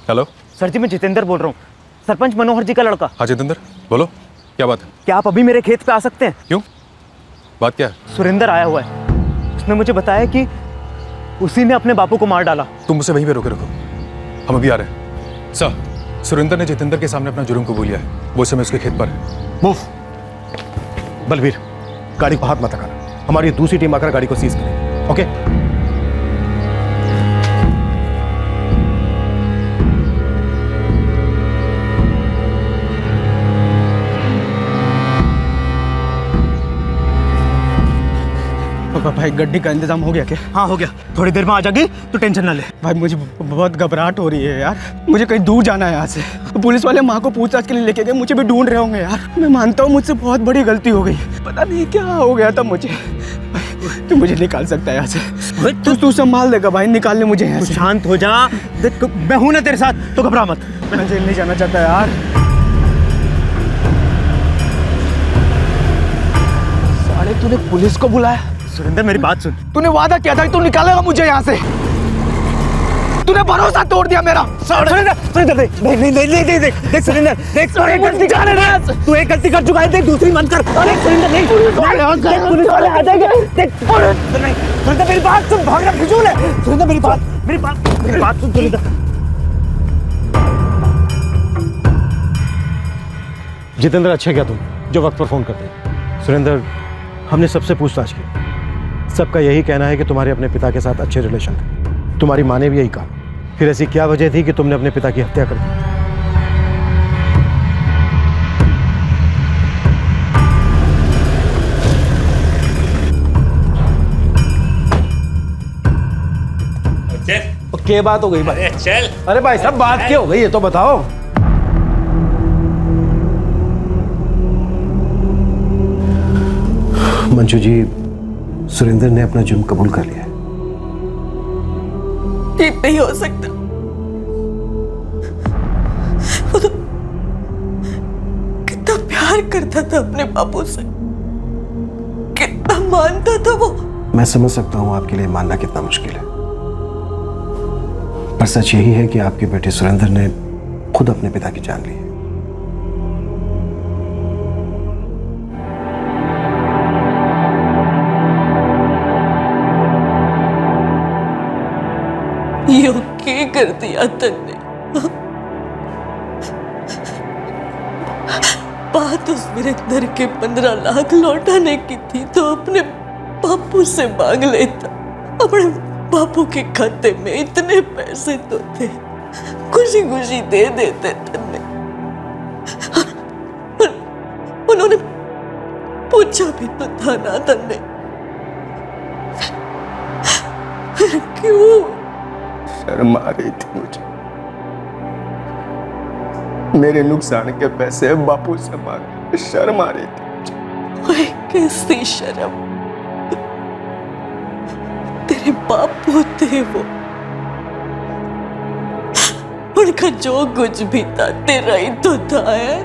हेलो
सर जी, मैं जितेंद्र बोल रहा हूँ, सरपंच मनोहर जी का लड़का।
हाँ जितेंद्र, बोलो क्या बात है?
क्या आप अभी मेरे खेत पे आ सकते हैं?
क्यों, बात क्या है?
सुरेंद्र आया हुआ है, उसने मुझे बताया कि उसी ने अपने बापू को मार डाला।
तुम उसे वहीं पे रोके रखो, हम अभी आ रहे हैं। सर, सुरेंद्र ने जितेंद्र के सामने अपना जुर्म कबूल लिया है। वो समय उसके खेत पर है।
मूव। बलबीर, गाड़ी को हाथ मत लगाना, हमारी दूसरी टीम आकर गाड़ी को सीज करे। ओके?
भाई गड्डी का इंतजाम हो गया क्या?
हाँ हो गया, थोड़ी देर में आ जाएगी, तो टेंशन ना ले।
भाई मुझे बहुत घबराहट हो रही है यार, मुझे कहीं दूर जाना है यहाँ से। पुलिस वाले माँ को पूछताछ के लिए लेके गए, मुझे भी ढूंढ रहे होंगे यार। मैं मानता हूँ मुझसे बहुत बड़ी गलती हो गई, पता नहीं क्या हो गया था मुझे। तू मुझे निकाल सकता है यहाँ से? तू संभाल देगा भाई, निकाल ले मुझे यहाँ से।
शांत हो जा, देख मैं हूं ना तेरे साथ, तो घबरा मत।
मैं जेल नहीं जाना चाहता यार। साले तूने पुलिस को बुलाया?
सुरेंद्र मेरी बात सुन,
तूने वादा किया था कि तू निकालेगा मुझे यहाँ से, तूने भरोसा तोड़ दिया मेरा।
सुरेंद्र देख देख सुरेंद्र, देख तू एक गलती कर चुका है, देख दूसरी मत कर। अरे सुरेंद्र नहीं, पुलिस वाले आ जाएंगे। देख सुरेंद्र मेरी बात सुन, भागना फिजूल है। सुरेंद्र मेरी बात सुन सुरेंद्र।
जितेंद्र, अच्छा क्या तुम जो वक्त पर फोन करते? सुरेंद्र, हमने सबसे पूछताछ की, सबका यही कहना है कि तुम्हारे अपने पिता के साथ अच्छे रिलेशन थे। तुम्हारी माँ ने भी यही कहा। फिर ऐसी क्या वजह थी कि तुमने अपने पिता की हत्या कर दी?
क्या बात हो गई भाई?
चल।
अरे भाई साहब, बात क्या हो गई ये तो बताओ।
मंजू जी, सुरेंद्र ने अपना जुर्म कबूल कर लिया है।
ये नहीं हो सकता, प्यार करता था अपने बापू से, कितना मानता था वो।
मैं समझ सकता हूं आपके लिए मानना कितना मुश्किल है, पर सच यही है कि आपके बेटे सुरेंद्र ने खुद अपने पिता की जान ली है।
यो क्या कर दिया तन्ने? बात उस वीरेंद्र के 15 लाख लौटाने की थी तो अपने बापू से मांग लेता। अपने बापू के खाते में इतने पैसे तो थे, खुशी खुशी दे देते तन्ने। उन्होंने पूछा भी तो था ना तन्ने, फिर क्यों?
शर्म आ रही थी मुझे, मेरे नुकसान के पैसे बापू से मांगे, शर्म आ रही थी।
ओए कैसी शर्म, तेरे बापू थे वो, उनका जो कुछ भी था तेरा ही तो था। है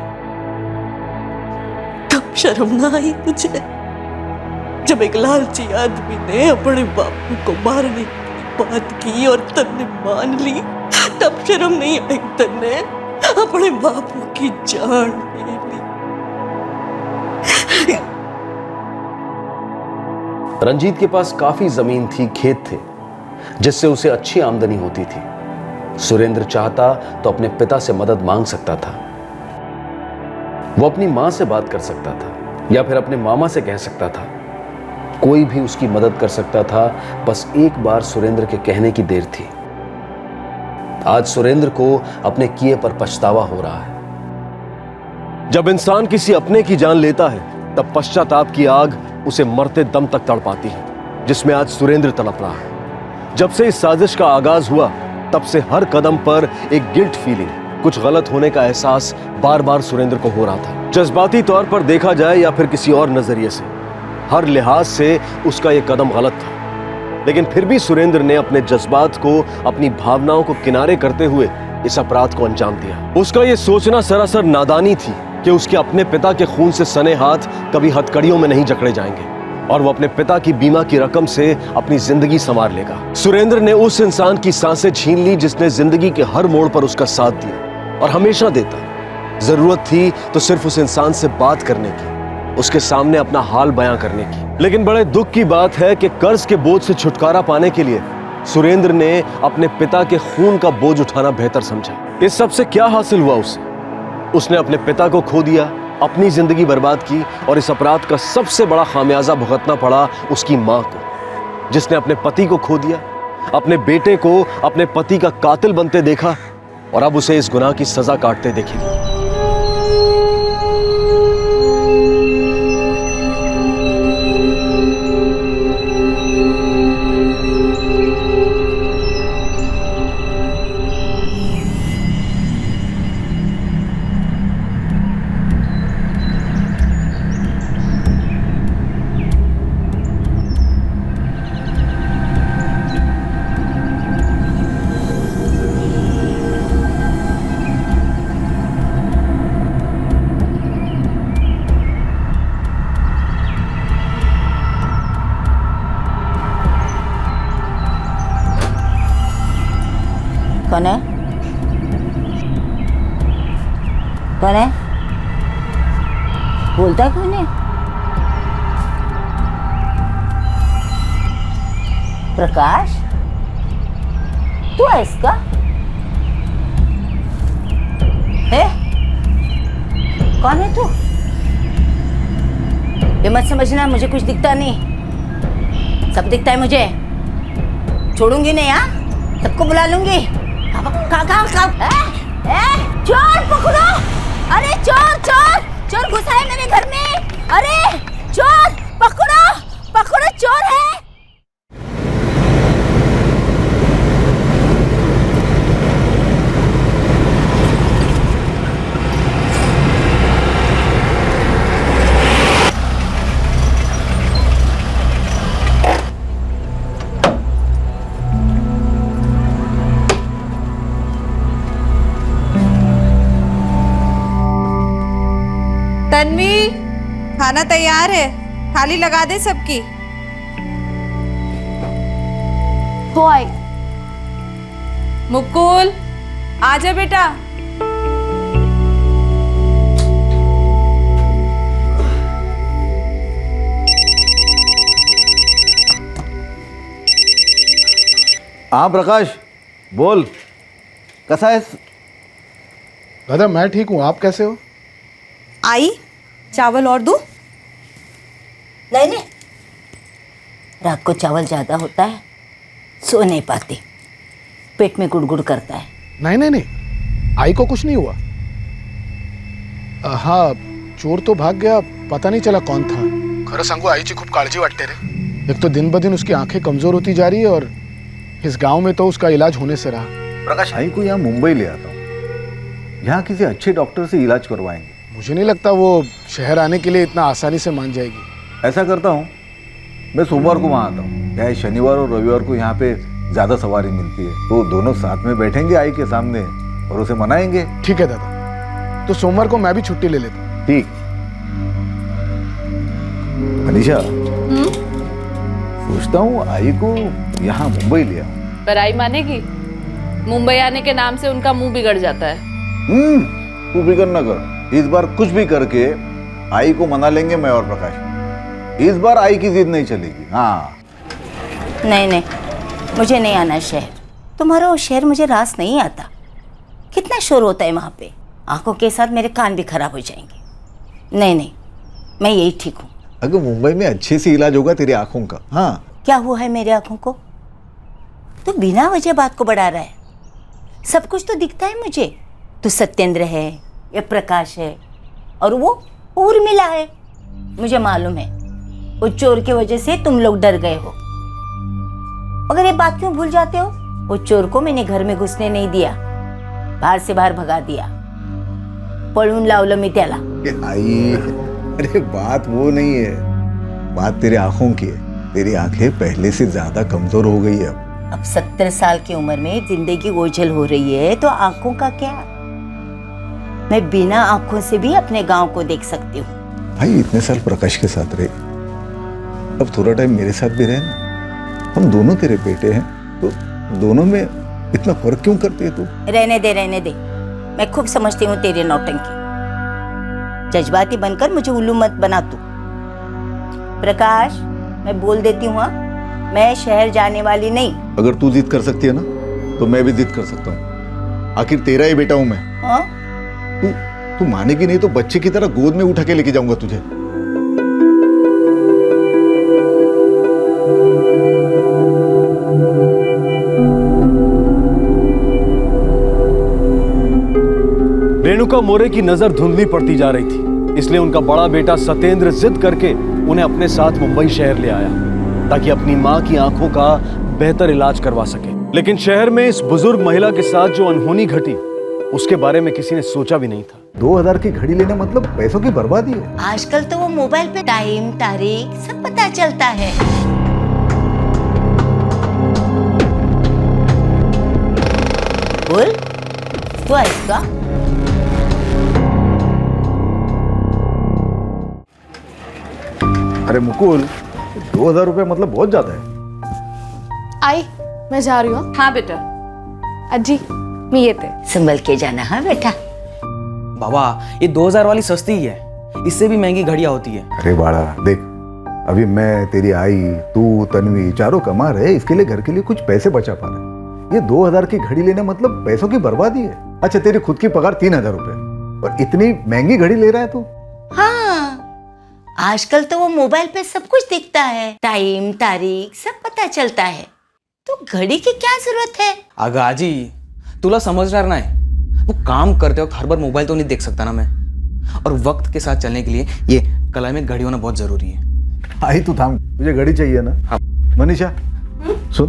कब शर्म ना आई तुझे जब एक लालची आदमी ने अपने बापू को मारने की बात की और तन्ने मान ली? तब शर्म नहीं आई तन्ने अपने बापू की जान ले ली।
रंजीत के पास काफी जमीन थी, खेत थे, जिससे उसे अच्छी आमदनी होती थी। सुरेंद्र चाहता तो अपने पिता से मदद मांग सकता था, वो अपनी मां से बात कर सकता था या फिर अपने मामा से कह सकता था। कोई भी उसकी मदद कर सकता था, बस एक बार सुरेंद्र के कहने की देर थी। आज सुरेंद्र को अपने किए पर पछतावा हो रहा है। जब इंसान किसी अपने की जान लेता है तब पश्चाताप की आग उसे मरते दम तक तड़पाती है, जिसमें आज सुरेंद्र तड़प रहा है। जब से इस साजिश का आगाज हुआ तब से हर कदम पर एक गिल्ट फीलिंग, कुछ गलत होने का एहसास बार बार सुरेंद्र को हो रहा था। जज्बाती तौर पर देखा जाए या फिर किसी और नजरिए से, हर लिहाज से उसका यह कदम गलत था, लेकिन फिर भी सुरेंद्र ने अपने जज्बात को, अपनी भावनाओं को किनारे करते हुए इस अपराध को अंजाम दिया। उसका यह सोचना सरासर नादानी थी कि उसके अपने पिता के खून से सने हाथ कभी हथकड़ियों में नहीं जकड़े जाएंगे और वो अपने पिता की बीमा की रकम से अपनी जिंदगी संवार लेगा। सुरेंद्र ने उस इंसान की सांसें छीन ली जिसने जिंदगी के हर मोड़ पर उसका साथ दिया और हमेशा देता। जरूरत थी तो सिर्फ उस इंसान से बात करने की, उसके सामने अपना हाल बयां करने की। लेकिन बड़े दुख की बात है कि कर्ज के बोझ से छुटकारा पाने के लिए सुरेंद्र ने अपने पिता के खून का बोझ उठाना बेहतर समझा। इस सब से क्या हासिल हुआ उसे? उसने अपने पिता को खो दिया, अपनी जिंदगी बर्बाद की और इस अपराध का सबसे बड़ा खामियाजा भुगतना पड़ा उसकी मां को, जिसने अपने पति को खो दिया, अपने बेटे को अपने पति का कातिल बनते देखा और अब उसे इस गुनाह की सजा काटते देखेगी।
कौन है? कौन है? बोलता कौन है? प्रकाश, तू है इसका? है? कौन है तू? ये मत समझना मुझे कुछ दिखता नहीं, सब दिखता है मुझे। छोड़ूंगी नहीं, हाँ? सबको बुला लूंगी। चोर पकड़ो! अरे चोर चोर चोर घुसा है मेरे घर में! अरे चोर पकड़ो पकड़ो, चोर है!
तन्वी, खाना तैयार है, थाली लगा दे सबकी।
हो आई।
मुकुल, आजा बेटा।
हाँ प्रकाश, बोल, कैसा है?
दादा मैं ठीक हूँ, आप कैसे हो?
आई, चावल और दूं?
नहीं नहीं, रात को चावल ज्यादा होता है, सो नहीं पाती, पेट में गुड़गुड़ करता है।
नहीं नहीं नहीं, आई को कुछ नहीं हुआ। हाँ, चोर तो भाग गया, पता नहीं चला कौन था। खरं सांगू, आईची खूप काळजी वाटते रे। एक तो दिन ब दिन उसकी आंखें कमजोर होती जा रही है और इस गांव में तो उसका इलाज होने से रहा।
प्रकाश, आई को यहाँ मुंबई ले आता हूँ, यहाँ किसी अच्छे डॉक्टर से इलाज करवाएंगे।
मुझे नहीं लगता वो शहर आने के लिए इतना आसानी से मान जाएगी।
ऐसा करता हूँ, मैं सोमवार को वहाँ आता हूँ। क्या है, शनिवार और रविवार को यहाँ पे ज्यादा सवारी मिलती है, तो दोनों साथ में बैठेंगे आई के सामने और उसे मनाएंगे।
ठीक है दादा, तो सोमवार को मैं भी छुट्टी ले लेता हूँ।
ठीक। अनीशा, सोचता हूँ आई को यहाँ मुंबई लिया।
पर आई मानेगी? मुंबई आने के नाम से उनका मुंह बिगड़ जाता है।
तू फिक्र न कर, इस बार कुछ भी करके आई को मना लेंगे मैं और प्रकाश। इस बार आई की जिद नहीं चलेगी। हाँ
नहीं नहीं, मुझे नहीं आना शहर। तुम्हारा वो शहर मुझे रास नहीं आता। कितना शोर होता है वहाँ पे, आंखों के साथ मेरे कान भी खराब हो जाएंगे। नहीं नहीं, मैं यही ठीक हूँ।
अगर मुंबई में अच्छे से इलाज होगा तेरी आंखों का। हाँ,
क्या हुआ है मेरी आंखों को? तो बिना वजह बात को बढ़ा रहा है। सब कुछ तो दिखता है मुझे। तो सत्येंद्र है, ये प्रकाश है, और वो उर्मिला है। मुझे मालूम है वो चोर की वजह से तुम लोग डर गए हो। मगर ये बात क्यों भूल जाते हो? वो चोर को मैंने घर में घुसने नहीं दिया, बाहर से बाहर भगा दिया। पळून लावलं मी त्याला।
आई, अरे बात वो नहीं है, बात तेरे आंखों की है। तेरी आंखें पहले से ज्यादा कमजोर हो गई है
अब 70 साल की उम्र में जिंदगी ओझल हो रही है, तो आंखों का क्या? मैं बिना आंखों से भी अपने गांव को देख सकती हूँ।
भाई, इतने साल प्रकाश के साथ रहे, अब थोड़ा टाइम मेरे साथ भी रहे ना। हम दोनों तेरे बेटे हैं, तो दोनों में इतना फर्क क्यों करती है तू?
रहने दे। मैं खूब समझती हूँ तेरी नौटंकी। जज्बाती बनकर मुझे उल्लू मत बना तू। प्रकाश, मैं बोल देती हूँ, मैं शहर जाने वाली नहीं।
अगर तू जिद कर सकती है ना, तो मैं भी जिद कर सकता हूँ। आखिर तेरा ही बेटा हूं मैं।
हाँ?
तू मानेगी नहीं तो बच्चे की तरह गोद में उठा के लेके जाऊंगा तुझे।
रेणुका मोरे की नजर धुंधली पड़ती जा रही थी, इसलिए उनका बड़ा बेटा सत्येंद्र जिद करके उन्हें अपने साथ मुंबई शहर ले आया ताकि अपनी मां की आंखों का बेहतर इलाज करवा सके। लेकिन शहर में इस बुजुर्ग महिला के साथ जो अनहोनी घटी, उसके बारे में किसी ने सोचा भी नहीं था।
2000 की घड़ी लेना मतलब पैसों की बर्बादी है।
आजकल तो वो मोबाइल पे टाइम, तारीख सब पता चलता है। बोल, तू आइस का?
अरे मुकुल, 2000 रुपए मतलब बहुत ज्यादा है।
आई, मैं जा रही हूँ। हाँ बेटा। अजी, मैं येते।
संभल के जाना। हाँ बेटा।
बाबा, ये 2000 वाली सस्ती ही है, इससे भी महंगी घड़ियां होती है।
अरे बाड़ा, देख, अभी मैं, तेरी आई, तू, तन्वी चारों कमा रहे, इसके लिए घर के लिए कुछ पैसे बचा पा रहे। ये 2000 की घड़ी लेना मतलब पैसों की बर्बादी है। अच्छा, तेरी खुद की पगार 3000 रुपए और इतनी महंगी घड़ी ले रहा है तू?
हाँ, आजकल तो वो मोबाइल पे सब कुछ दिखता है, टाइम, तारीख सब पता चलता है, तो घड़ी की क्या जरूरत है?
अगं आजी, तुला समजणार नाही, वो काम करते वक्त हर बार मोबाइल तो नहीं देख सकता ना मैं, और वक्त के साथ चलने के लिए ये क्लाइमेट घड़ी होना बहुत जरूरी है।
आई तू थाम, तुझे घड़ी चाहिए ना? हाँ। मनीषा, सुन,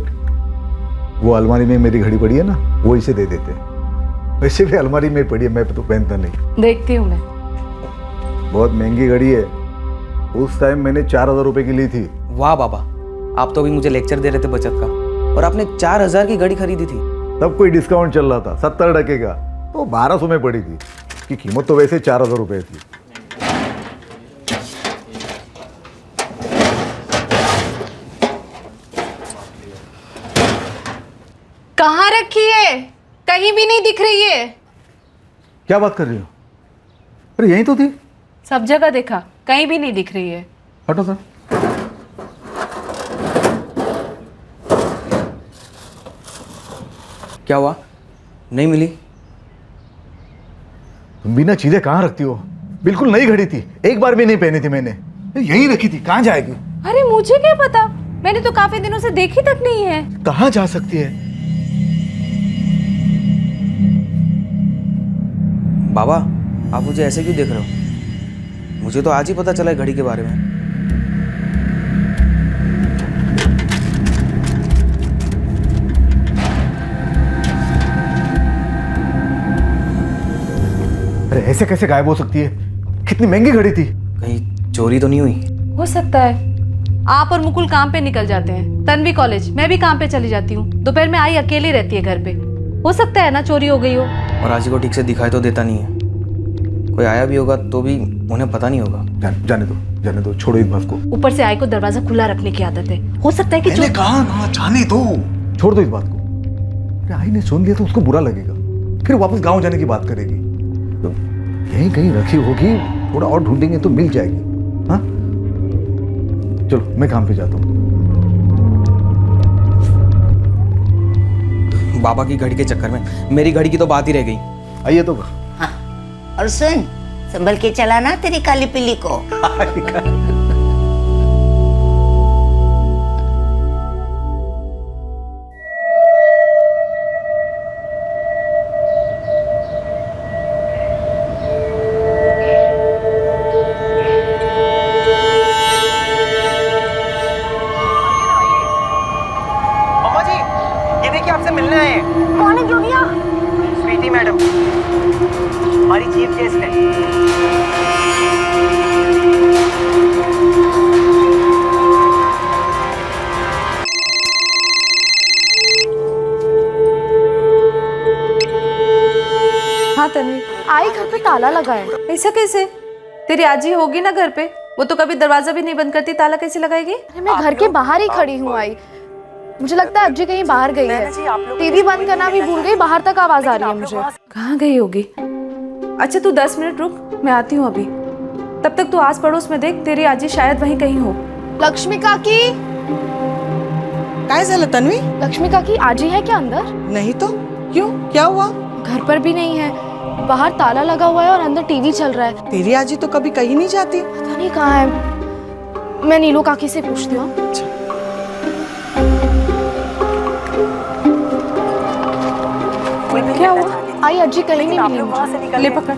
वो अलमारी में मेरी घड़ी पड़ी है ना, वो इसे दे देते। वैसे भी अलमारी में पड़ी है, मैं तो पहनता नहीं।
देखती हूँ मैं।
बहुत महंगी घड़ी है, उस टाइम मैंने 4000 रुपए की ली थी।
वाह बाबा, आप तो अभी मुझे लेक्चर दे रहे थे बचत का, और आपने 4000 की घड़ी खरीदी थी।
तब कोई डिस्काउंट चल रहा था 70% का, तो 1200 में पड़ी थी। की कीमत तो वैसे 4000 रुपए थी।
कहीं भी नहीं दिख रही है।
क्या बात कर रही हो? अरे यहीं तो थी।
सब जगह देखा, कहीं भी नहीं दिख रही है।
हटो सर।
क्या हुआ? नहीं मिली?
तुम बिना चीजें कहाँ रखती हो? बिल्कुल नई घड़ी थी, एक बार भी नहीं पहनी थी मैंने, यहीं रखी थी। कहाँ जाएगी?
अरे मुझे क्या पता, मैंने तो काफी दिनों से देखी तक नहीं है।
कहाँ जा सकती है?
बाबा, आप मुझे ऐसे क्यों देख रहे हो? मुझे तो आज ही पता चला है घड़ी के बारे में।
अरे ऐसे कैसे गायब हो सकती है? कितनी महंगी घड़ी थी।
कहीं चोरी तो नहीं हुई?
हो सकता है। आप और मुकुल काम पे निकल जाते हैं, तन्वी कॉलेज, मैं भी काम पे चली जाती हूँ। दोपहर में आई अकेली रहती है घर पे। हो सकता है ना चोरी हो गई हो।
और आज को ठीक से दिखाई तो देता नहीं है। कोई आया भी होगा तो भी उन्हें पता नहीं होगा।
जाने दो, छोड़ो इस बात को।
ऊपर से आई को दरवाजा खुला रखने की आदत है। हो सकता है कि
मैंने कहा ना, जाने दो, छोड़ दो इस बात को। अरे आई ने सुन लिया तो उसको बुरा लगेगा, फिर वापस गाँव जाने की बात करेगी। तो यहीं कहीं रखी होगी, थोड़ा और ढूंढेंगे तो मिल जाएगी। हाँ चलो मैं काम पे जाता हूँ।
बाबा की घड़ी के चक्कर में मेरी घड़ी की तो बात ही रह गई।
आइए तो।
हाँ, और सुन, संभल के चलाना तेरी काली पिल्ली को।
हमारी चीफ गेस्ट है।
हाँ तन्वी, आई घर पे ताला लगा है। ऐसा कैसे? तेरी आजी होगी ना घर पे, वो तो कभी दरवाजा भी नहीं बंद करती, ताला कैसे लगाएगी? मैं घर के बाहर ही खड़ी हूँ आई। मुझे लगता है अज्जी कहीं बाहर गई है। टीवी बंद करना भी भूल गई, बाहर तक आवाज आ रही है मुझे। कहाँ गई होगी? अच्छा तू 10 मिनट रुक, मैं आती हूँ अभी। तब तक तू आस पड़ोस में देख, तेरी आजी शायद वहीं कहीं हो। लक्ष्मी काकी,
काय झालं तन्वी?
लक्ष्मी काकी आजी है क्या अंदर?
नहीं तो क्यों, क्या हुआ?
घर पर भी नहीं है, बाहर ताला लगा हुआ है और अंदर टीवी चल रहा है।
तेरी आजी तो कभी कहीं नहीं जाती।
पता नहीं कहाँ है, मैं नीलू काकी से पूछती हूँ। क्या हुआ? आई अज्जी कहीं नहीं मिली मुझे।
ले पकड़।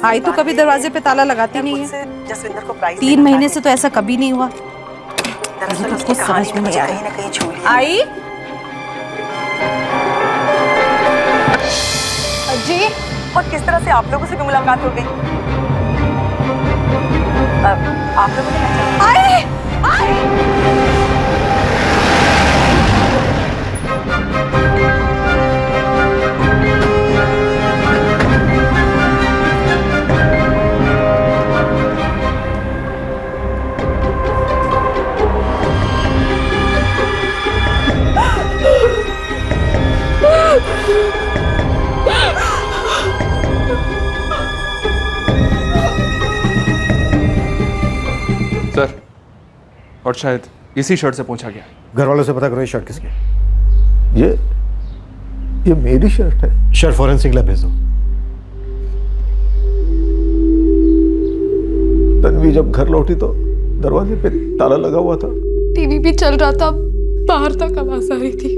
आई तो कभी दरवाजे पे ताला लगाती नहीं है।
3 महीने से तो ऐसा कभी नहीं हुआ। तो कुछ समझ में नहीं आया।
आई
अज्जी,
और किस तरह से आप लोगों से भी मुलाकात हो गई? आप लोगों ने आई आई
सर, और शायद इसी शर्ट से पूछा गया।
घर वालों से पता करो ये शर्ट किसकी?
ये मेरी शर्ट है।
शर्ट फॉरेंसिक लैब भेजो।
तन्वी जब घर लौटी तो दरवाजे पे ताला लगा हुआ था।
टीवी भी चल रहा था, बाहर तक आवाज आ रही थी।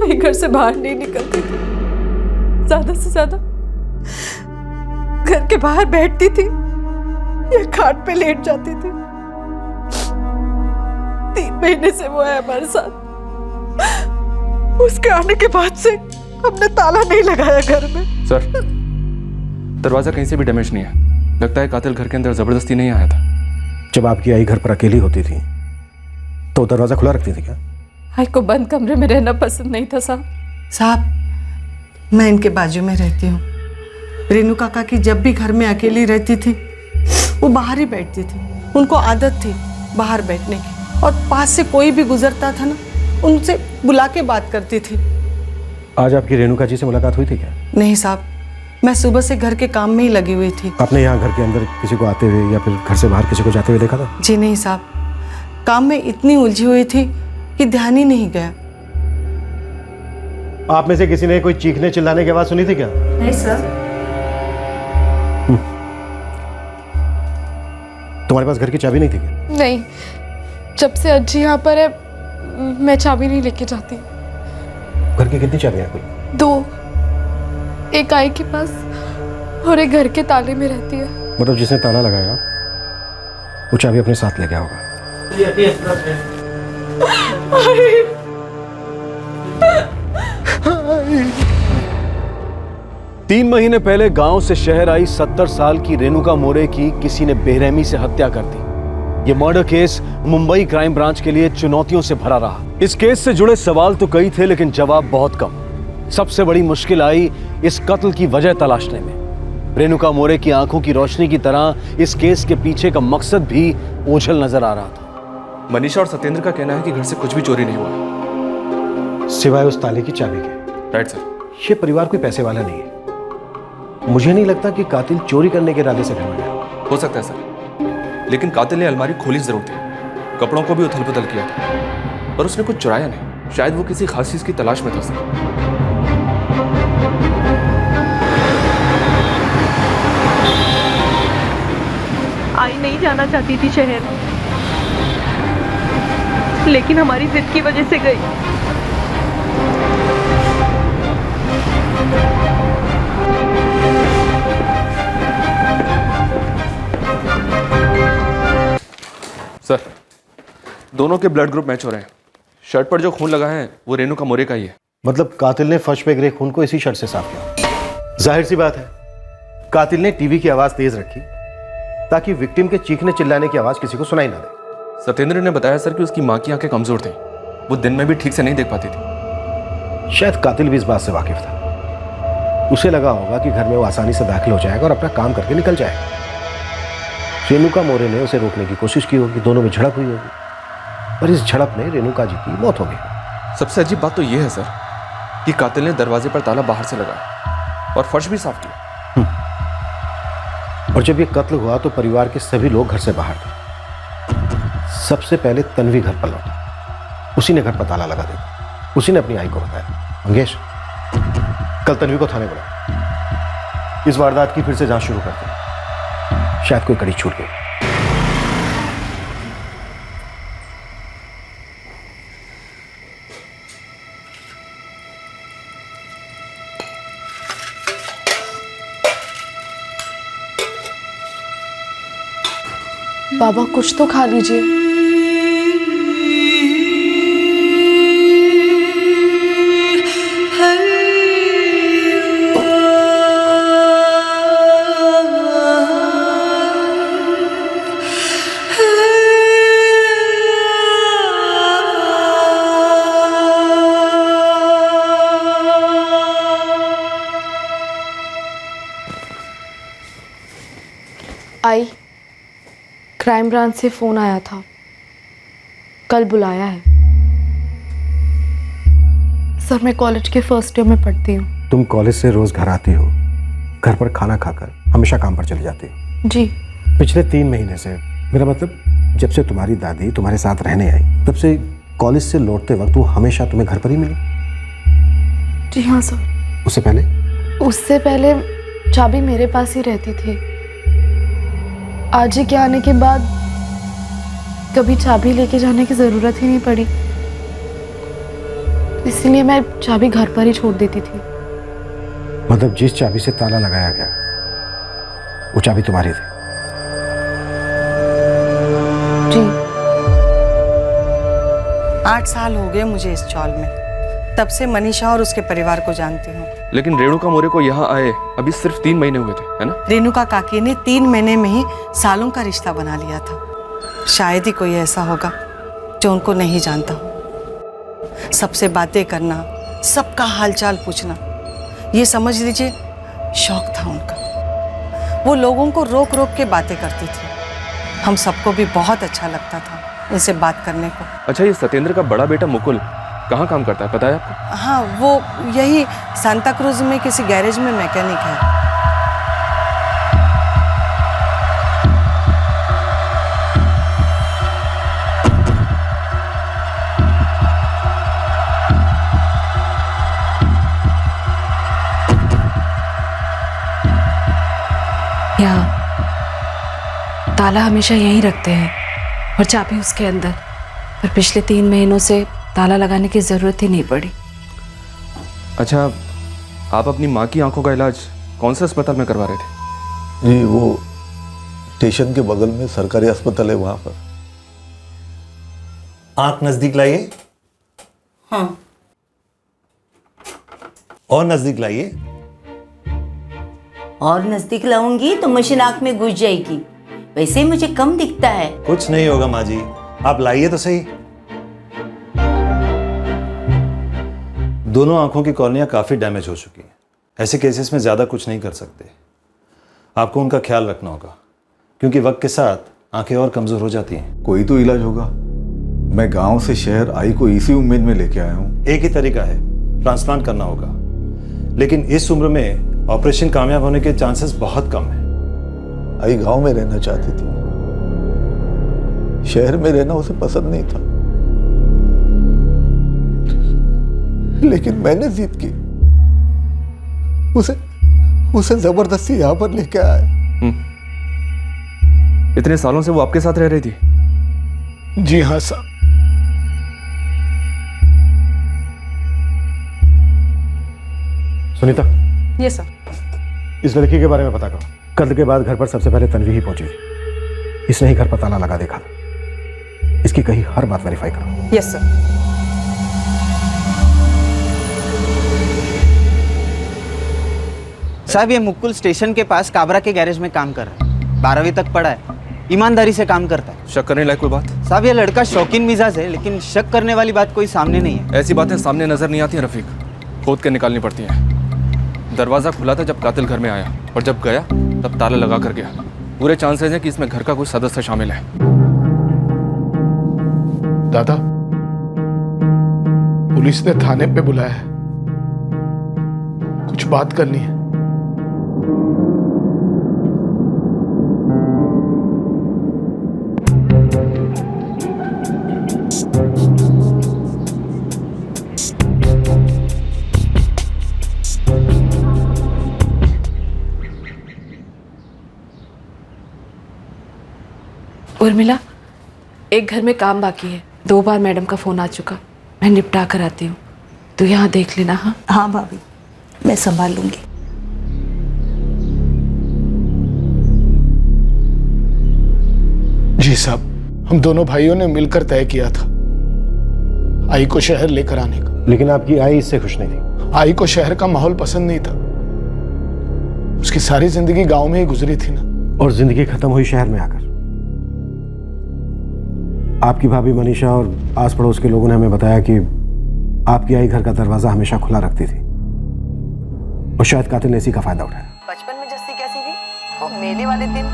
आई घर से बाहर नहीं निकलती थी, ज्यादा से ज्यादा
घर के बाहर बैठती थी या खाट पे लेट जाती थी। 3 महीने से वो है हमारे साथ। उसके आने के बाद से हमने ताला नहीं लगाया घर में।
सर, दरवाजा कहीं से भी डैमेज नहीं है। लगता है कातिल घर के अंदर जबरदस्ती नहीं आया था।
जब आपकी आई घर पर अकेली होती थी तो दरवाजा खुला रखती थी क्या?
आई को बंद कमरे में रहना पसंद नहीं था साहब। मैं इनके बाजू में रहती हूँ। रेनू काका की जब भी घर में अकेली रहती थी वो बाहर ही बैठती थी। उनको आदत थी बाहर बैठने की, और पास से कोई भी गुजरता था ना, उनसे बुला के बात करती थी।
आज आपकी रेणुका जी से मुलाकात हुई थी क्या?
नहीं साहब, मैं सुबह से घर के काम में ही लगी हुई थी।
आपने यहाँ घर के अंदर किसी को आते हुए या फिर घर से बाहर किसी को जाते हुए देखा था?
जी नहीं साहब, काम में इतनी उलझी हुई थी कि ध्यान ही नहीं गया।
आप में से किसी ने कोई चीखने चिल्लाने की आवाज सुनी थी क्या?
नहीं सर।
तुम्हारे पास घर की चाबी नहीं थी क्या?
नहीं, जब से अज्जी यहाँ पर है मैं चाबी नहीं लेके जाती।
घर की कितनी चाबियां हैं?
2, एक आई के पास और एक घर के ताले में रहती है।
मतलब जिसने ताला लगाया वो चाबी अपने साथ ले गया होगा।
3 महीने पहले गांव से शहर आई 70 साल की रेणुका मोरे की किसी ने बेरहमी से हत्या कर दी। ये murder case Mumbai crime branch के लिए चुनौतियों से भरा रहा। इस केस से जुड़े सवाल तो कई थे लेकिन जवाब बहुत कम। सबसे बड़ी मुश्किल आई इस कत्ल की वजह तलाशने में। रेणुका मोरे की आंखों की रोशनी की तरह इस केस के पीछे का मकसद भी ओझल नजर आ रहा था।
मनीषा और सत्येंद्र का कहना है कि घर से कुछ भी चोरी नहीं हुआ,
सिवाय उस ताले की चाबी के।
Right sir.
ये परिवार कोई पैसे वाला नहीं है। मुझे नहीं लगता कि कातिल चोरी करने के इरादे से घर में गया।
हो सकता है सर, लेकिन कातिल ने अलमारी खोली जरूर थी, कपड़ों को भी उथल पुथल किया था, पर उसने कुछ चुराया नहीं। शायद वो किसी खास चीज की तलाश में था सर।
आई नहीं जाना चाहती थी शहर, लेकिन हमारी जिद की वजह से गई।
सर, दोनों के ब्लड ग्रुप मैच हो रहे हैं। शर्ट पर जो खून लगा है वो रेणुका मोरे का ही है।
मतलब कातिल ने फर्श पे गिरे खून को इसी शर्ट से साफ किया। जाहिर सी बात है, कातिल ने टीवी की आवाज तेज रखी ताकि विक्टिम के चीखने चिल्लाने की आवाज किसी को सुनाई ना दे।
सत्येंद्र ने बताया सर कि उसकी माँ की आंखें कमजोर थी, वो दिन में भी ठीक से नहीं देख पाती थी।
शायद कातिल भी इस बात से वाकिफ था। उसे लगा होगा कि घर में वो आसानी से दाखिल हो जाएगा और अपना काम करके निकल जाएगा। रेणुका मोरे ने उसे रोकने की कोशिश की होगी, दोनों में झड़प हुई होगी, पर इस झड़प में रेणुका जी की मौत हो गई।
सबसे अजीब बात तो यह है सर कि कातिल ने दरवाजे पर ताला बाहर से लगाया और फर्श भी साफ किया।
और जब ये कत्ल हुआ तो परिवार के सभी लोग घर से बाहर थे। सबसे पहले तन्वी घर पर लौटा, उसी ने घर पर ताला लगा दिया। उसी ने अपनी आई को बताया, मंगेश कल तन्वी को थाने बुलाओ, इस वारदात की फिर से जांच शुरू करते हैं, शायद कोई कड़ी छूट गई।
बाबा कुछ तो खा लीजिए। आई क्राइम ब्रांच से फोन आया था, कल बुलाया है। सर मैं कॉलेज के फर्स्ट ईयर में पढ़ती हूँ।
तुम कॉलेज से रोज घर आती हो, घर पर खाना खाकर हमेशा काम पर चली जाती हो।
जी।
पिछले 3 महीने से, मेरा मतलब जब से तुम्हारी दादी तुम्हारे साथ रहने आई तब से कॉलेज से लौटते वक्त वो हमेशा तुम्हें घर पर ही मिली?
जी हाँ सर।
उससे पहले?
उससे पहले चाबी मेरे पास ही रहती थी। आज ही के आने के बाद कभी चाबी लेके जाने की जरूरत ही नहीं पड़ी, इसलिए मैं चाबी घर पर ही छोड़ देती थी।
मतलब जिस चाबी से ताला लगाया गया वो चाबी तुम्हारी थी?
जी।
8 साल हो गए मुझे इस चौल में, तब से मनीषा और उसके परिवार को जानती हूँ।
लेकिन रेणुका मोरे को यहाँ आए अभी सिर्फ 3 महीने हुए थे, है ना?
रेणुका काकी ने 3 महीने में ही सालों का रिश्ता बना लिया था। शायद ही कोई ऐसा होगा जो उनको नहीं जानता हो। सबसे बातें करना, सबका हालचाल पूछना, ये समझ लीजिए शौक था उनका। वो लोगों को रोक रोक के बातें करती थी। हम सबको भी बहुत अच्छा लगता था इनसे बात करने को।
अच्छा, ये सत्येंद्र का बड़ा बेटा मुकुल कहाँ काम करता है, पता है आपको?
हाँ, वो यही सांता क्रूज में किसी गैरेज में मैकेनिक है।
यहाँ ताला हमेशा यहीं रखते हैं और चाबी उसके अंदर, पर पिछले 3 महीनों से ताला लगाने की जरूरत ही नहीं पड़ी।
अच्छा, आप अपनी माँ की आंखों का इलाज कौन से अस्पताल में करवा रहे थे?
जी वो स्टेशन के बगल में सरकारी अस्पताल है, वहां पर।
आंख नजदीक लाइए।
हाँ।
और नजदीक लाइए।
और नजदीक लाऊंगी तो मशीन आंख में घुस जाएगी, वैसे ही मुझे कम दिखता है।
कुछ नहीं होगा माँ जी, आप लाइए तो सही। दोनों आंखों की कॉर्निया काफी डैमेज हो चुकी है। ऐसे केसेस में ज्यादा कुछ नहीं कर सकते, आपको उनका ख्याल रखना होगा, क्योंकि वक्त के साथ आंखें और कमजोर हो जाती हैं।
कोई तो इलाज होगा। मैं गांव से शहर आई को इसी उम्मीद में लेके आया हूँ।
एक ही तरीका है, ट्रांसप्लांट करना होगा, लेकिन इस उम्र में ऑपरेशन कामयाब होने के चांसेस बहुत कम है।
आई गांव में रहना चाहती थी, शहर में रहना उसे पसंद नहीं था, लेकिन मैंने जिद की, उसे जबरदस्ती यहां पर लेके आया।
इतने सालों से वो आपके साथ रह रही थी?
जी हाँ साहब।
सुनीता।
ये सर।
इस लड़की के बारे में पता करो। कल के बाद घर पर सबसे पहले तन्वी ही पहुंची थी। इसने ही घर पर ताला लगा देखा था। इसकी कही हर बात वेरीफाई करो।
Yes sir.
साहब ये मुक्कुल स्टेशन के पास काबरा के गैरेज में काम कर रहा है, 12वीं तक पढ़ा है, ईमानदारी से काम करता है।
शक करने लायक कोई बात?
साहब ये लड़का शौकीन मिजाज है, लेकिन शक करने वाली बात कोई सामने नहीं है।
ऐसी बातें सामने नजर नहीं आती हैं रफीक, खोद के निकालनी पड़ती हैं। दरवाजा खुला था जब कातिल घर में आया, और जब गया तब ताला लगा कर गया। पूरे चांसेस हैं कि इसमें घर का कोई सदस्य शामिल है।
दादा, पुलिस ने थाने पे बुलाया है, कुछ बात करनी है।
उर्मिला, एक घर में काम बाकी है, 2 बार मैडम का फोन आ चुका, मैं निपटा कर आती हूँ, तू यहाँ देख लेना। हाँ
हाँ भाभी, मैं संभाल लूंगी।
जी साहब, हम दोनों भाइयों ने मिलकर तय किया था आई को शहर लेकर आने का।
लेकिन आपकी आई इससे खुश नहीं थी।
आई को शहर का माहौल पसंद नहीं था, उसकी सारी जिंदगी गांव में ही गुजरी थी ना।
और जिंदगी खत्म हुई शहर में आकर। आपकी भाभी मनीषा और आस पड़ोस के लोगों ने हमें बताया कि आपकी आई घर का दरवाजा हमेशा खुला रखती थी, और शायद कातिल ने इसी का फायदा उठाया।
बचपन में जस्ती कैसी थी, वो मेले वाले दिन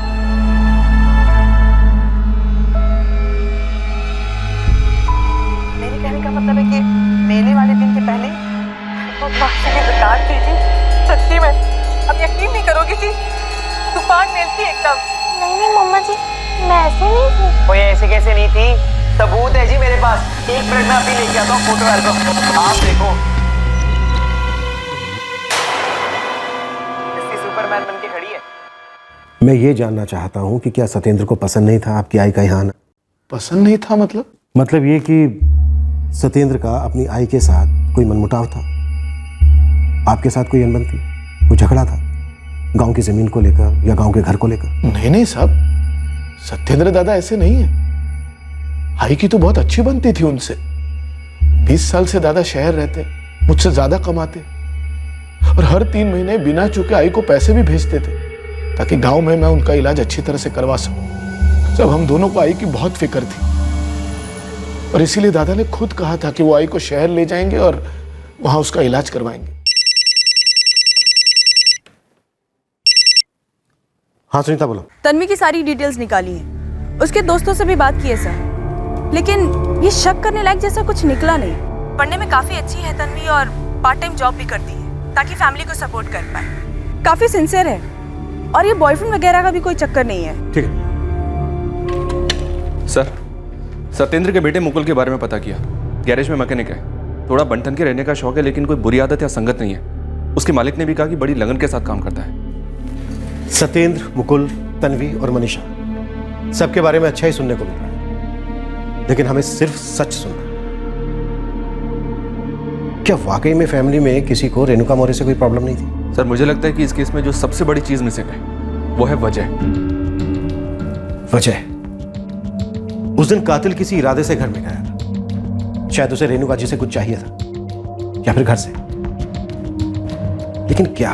मेरे कहने का मतलब है कि मेले वाले दिन के पहले वो मासी की दुकान थी जी। सच्ची में अब यकीन नहीं करोगी जी, तूफान मेल थी एकदम।
नहीं मम्मा जी, मैं ऐसे नहीं थी।
ओए ऐसे कैसे नहीं थी, सबूत है जी मेरे पास। 1 मिनट में अभी लेके आता हूँ फोटो एल्बम, आप देखो। इसकी सुपरमैन बन के खड़ी है।
मैं ये जानना चाहता हूँ कि क्या सत्येंद्र को पसंद नहीं था आपकी आई का यहाँ आना?
पसंद नहीं था मतलब
ये कि सत्येंद्र का अपनी आई के साथ कोई मनमुटाव था, आपके साथ कोई अनबन थी, कोई झगड़ा था गांव की जमीन को लेकर या गांव के घर को लेकर?
नहीं साहब, सत्येंद्र दादा ऐसे नहीं है। आई की तो बहुत अच्छी बनती थी उनसे। 20 साल से दादा शहर रहते, मुझसे ज्यादा कमाते, और हर 3 महीने बिना चुके आई को पैसे भी भेजते थे, ताकि गांव में मैं उनका इलाज अच्छी तरह से करवा सकूं। जब हम दोनों को आई की बहुत फिक्र थी, और इसीलिए दादा ने खुद कहा था कि वो आई को शहर ले जाएंगे और वहां उसका इलाज करवाएंगे।
हाँ सुनीता बोलो।
तन्वी की सारी डिटेल्स निकाली हैं, उसके दोस्तों से भी बात की है सर, लेकिन ये शक करने लायक जैसा कुछ निकला नहीं। पढ़ने में काफ़ी अच्छी है तन्वी और पार्ट टाइम जॉब भी करती है ताकि फैमिली को सपोर्ट कर पाए। काफ़ी सिंसियर है और ये बॉयफ्रेंड वगैरह का भी कोई चक्कर नहीं है।
ठीक है सर, सत्येंद्र के बेटे मुकुल के बारे में पता किया। गैरेज में मैकेनिक है, थोड़ा बनठन के रहने का शौक है, लेकिन कोई बुरी आदत या संगत नहीं है। उसके मालिक ने भी कहा कि बड़ी लगन के साथ काम करता है।
सत्येंद्र, मुकुल, तन्वी और मनीषा सबके बारे में अच्छा ही सुनने को मिल रहा है, लेकिन हमें सिर्फ सच सुनना। क्या वाकई में फैमिली में किसी को रेणुका मौर्य से कोई प्रॉब्लम नहीं थी?
सर मुझे लगता है कि इस केस में जो सबसे बड़ी चीज मिसिंग है वो है वजह।
वजह? उस दिन कातिल किसी इरादे से घर में गया था। शायद उसे रेणुका जी से कुछ चाहिए था या फिर घर से, लेकिन क्या?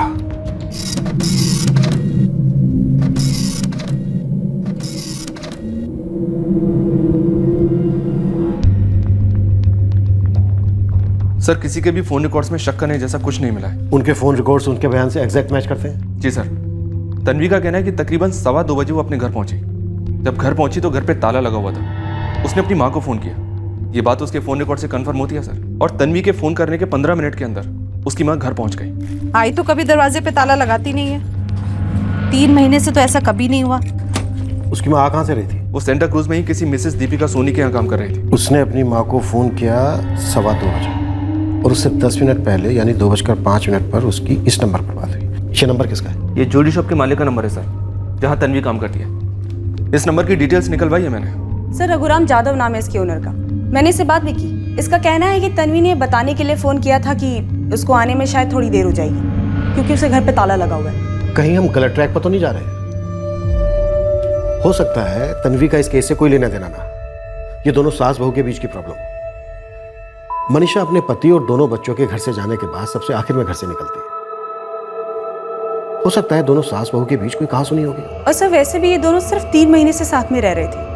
सर किसी के भी फोन रिकॉर्ड्स में शक करने जैसा कुछ नहीं मिला है।
उनके फोन रिकॉर्ड्स उनके बयान से एग्जैक्ट मैच करते हैं?
जी सर। तन्वी का कहना है कि तकरीबन 2:15 बजे वो अपने घर पहुंची। जब घर पहुंची तो घर पे ताला लगा हुआ था। उसने अपनी माँ को फोन किया। ये बात उसके फोन रिकॉर्ड से कंफर्म होती है सर। और तन्वी के फोन करने के 15 मिनट के अंदर उसकी माँ घर पहुंच गई।
आई तो कभी दरवाजे पे ताला लगाती नहीं है। 3 महीने से तो ऐसा कभी नहीं हुआ।
उसकी माँ कहाँ से रही थी?
वो सेंटा क्रूज में ही किसी मिसेस दीपिका सोनी के यहाँ काम कर रही थी।
उसने अपनी माँ को फोन किया 2:15 बजे और उससे 10 मिनट पहले यानी 2:05 पर उसकी इस नंबर पर बात हुई। ये नंबर किसका है?
ये ज्वेलरी शॉप के मालिक का नंबर है सर, जहाँ तन्वी काम करती है। इस नंबर की डिटेल्स निकलवाई है मैंने।
सर रघुराम जाधव नाम है इसके ओनर का। मैंने इससे बात भी की। इसका कहना है कि तन्वी ने बताने के लिए फोन किया था कि उसको आने में शायद थोड़ी देर हो जाएगी क्योंकि उसे घर पे ताला लगा हुआ है।
कहीं हम गलत ट्रैक पर तो नहीं जा रहे? हो सकता है तन्वी का इस केस से कोई लेना देना ना, ये दोनों सास बहू के बीच की प्रॉब्लम हो। मनीषा अपने पति और दोनों बच्चों के घर से जाने के बाद सबसे आखिर में घर से निकलती है। हो सकता है दोनों सास बहू के बीच कोई कहासुनी होगी।
और सर वैसे भी ये दोनों सिर्फ 3 महीने से साथ में रह रहे थे।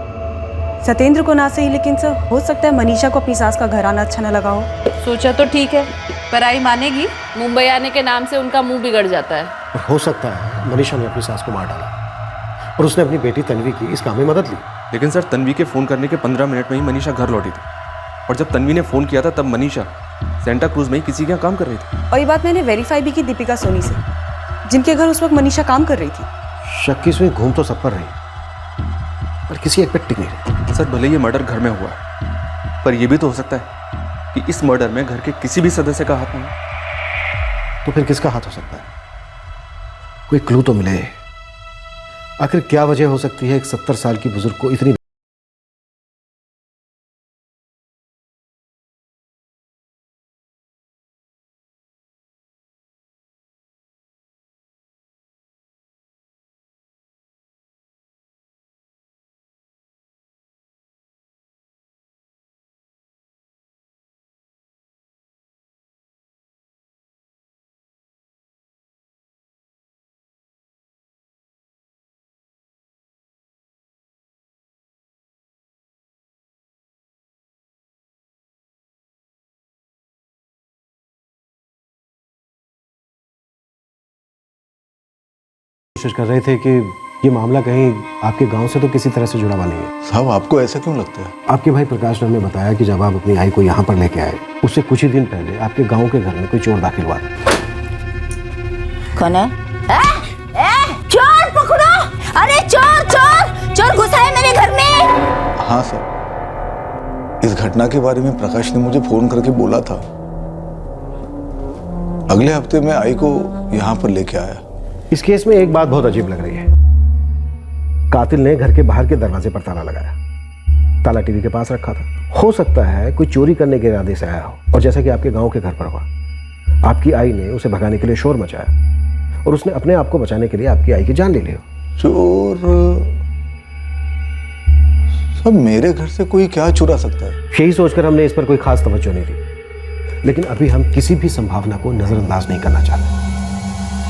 सत्येंद्र को ना सही, लेकिन सर हो सकता है मनीषा को अपनी सास का घर आना अच्छा न लगा हो।
सोचा तो ठीक है, पर आई मानेगी? मुंबई आने के नाम से उनका मुंह बिगड़ जाता है।
और हो सकता है मनीषा ने अपनी सास को मार डाला और उसने अपनी बेटी तन्वी की इस काम में मदद ली।
लेकिन सर तन्वी के फोन करने के 15 मिनट में ही मनीषा घर लौटी थी और जब तन्वी ने फोन किया था तब मनीषा सेंटा क्रूज में ही किसी के यहाँ काम कर रही थी।
और ये बात मैंने वेरीफाई भी की दीपिका सोनी से, जिनके घर उस वक्त मनीषा काम कर रही थी।
शक की सुई घूम तो सब पर रही पर किसी एक पे टिक नहीं रही।
सर भले ये मर्डर घर में हुआ है, पर यह भी तो हो सकता है कि इस मर्डर में घर के किसी भी सदस्य का हाथ नहीं है।
तो फिर किसका हाथ हो सकता है? कोई क्लू तो मिले। आखिर क्या वजह हो सकती है एक 70 साल की बुजुर्ग को इतनी कोशिश कर रहे थे कि ये मामला कहीं आपके गांव से तो किसी तरह से जुड़ा हुआ नहीं है।
साहब आपको ऐसा क्यों लगता है?
आपके भाई प्रकाश ने हमें बताया कि जब आप अपनी आई को यहाँ पर लेके आए उससे कुछ ही दिन पहले आपके गांव के घर में कोई चोर दाखिल हुआ था।
कौन है? चोर पकड़ो! अरे चोर चोर चोर घुसा है मेरे घर में।
हाँ सर, इस घटना के बारे में प्रकाश ने मुझे फोन करके बोला था। अगले हफ्ते मैं आई को यहाँ पर लेके आया।
इस केस में एक बात बहुत अजीब लग रही है। कातिल ने घर के बाहर के दरवाजे पर ताला लगाया। ताला टीवी के पास रखा था। हो सकता है कोई चोरी करने के इरादे से आया हो और जैसा कि आपके गांव के घर पर हुआ, आपकी आई ने उसे भगाने के लिए शोर मचाया और उसने अपने आप को बचाने के लिए आपकी आई की जान ले ली हो।
चोर सब मेरे घर से कोई क्या चुरा सकता है?
यही सोचकर हमने इस पर कोई खास तवज्जो नहीं दी, लेकिन अभी हम किसी भी संभावना को नजरअंदाज नहीं करना चाहते।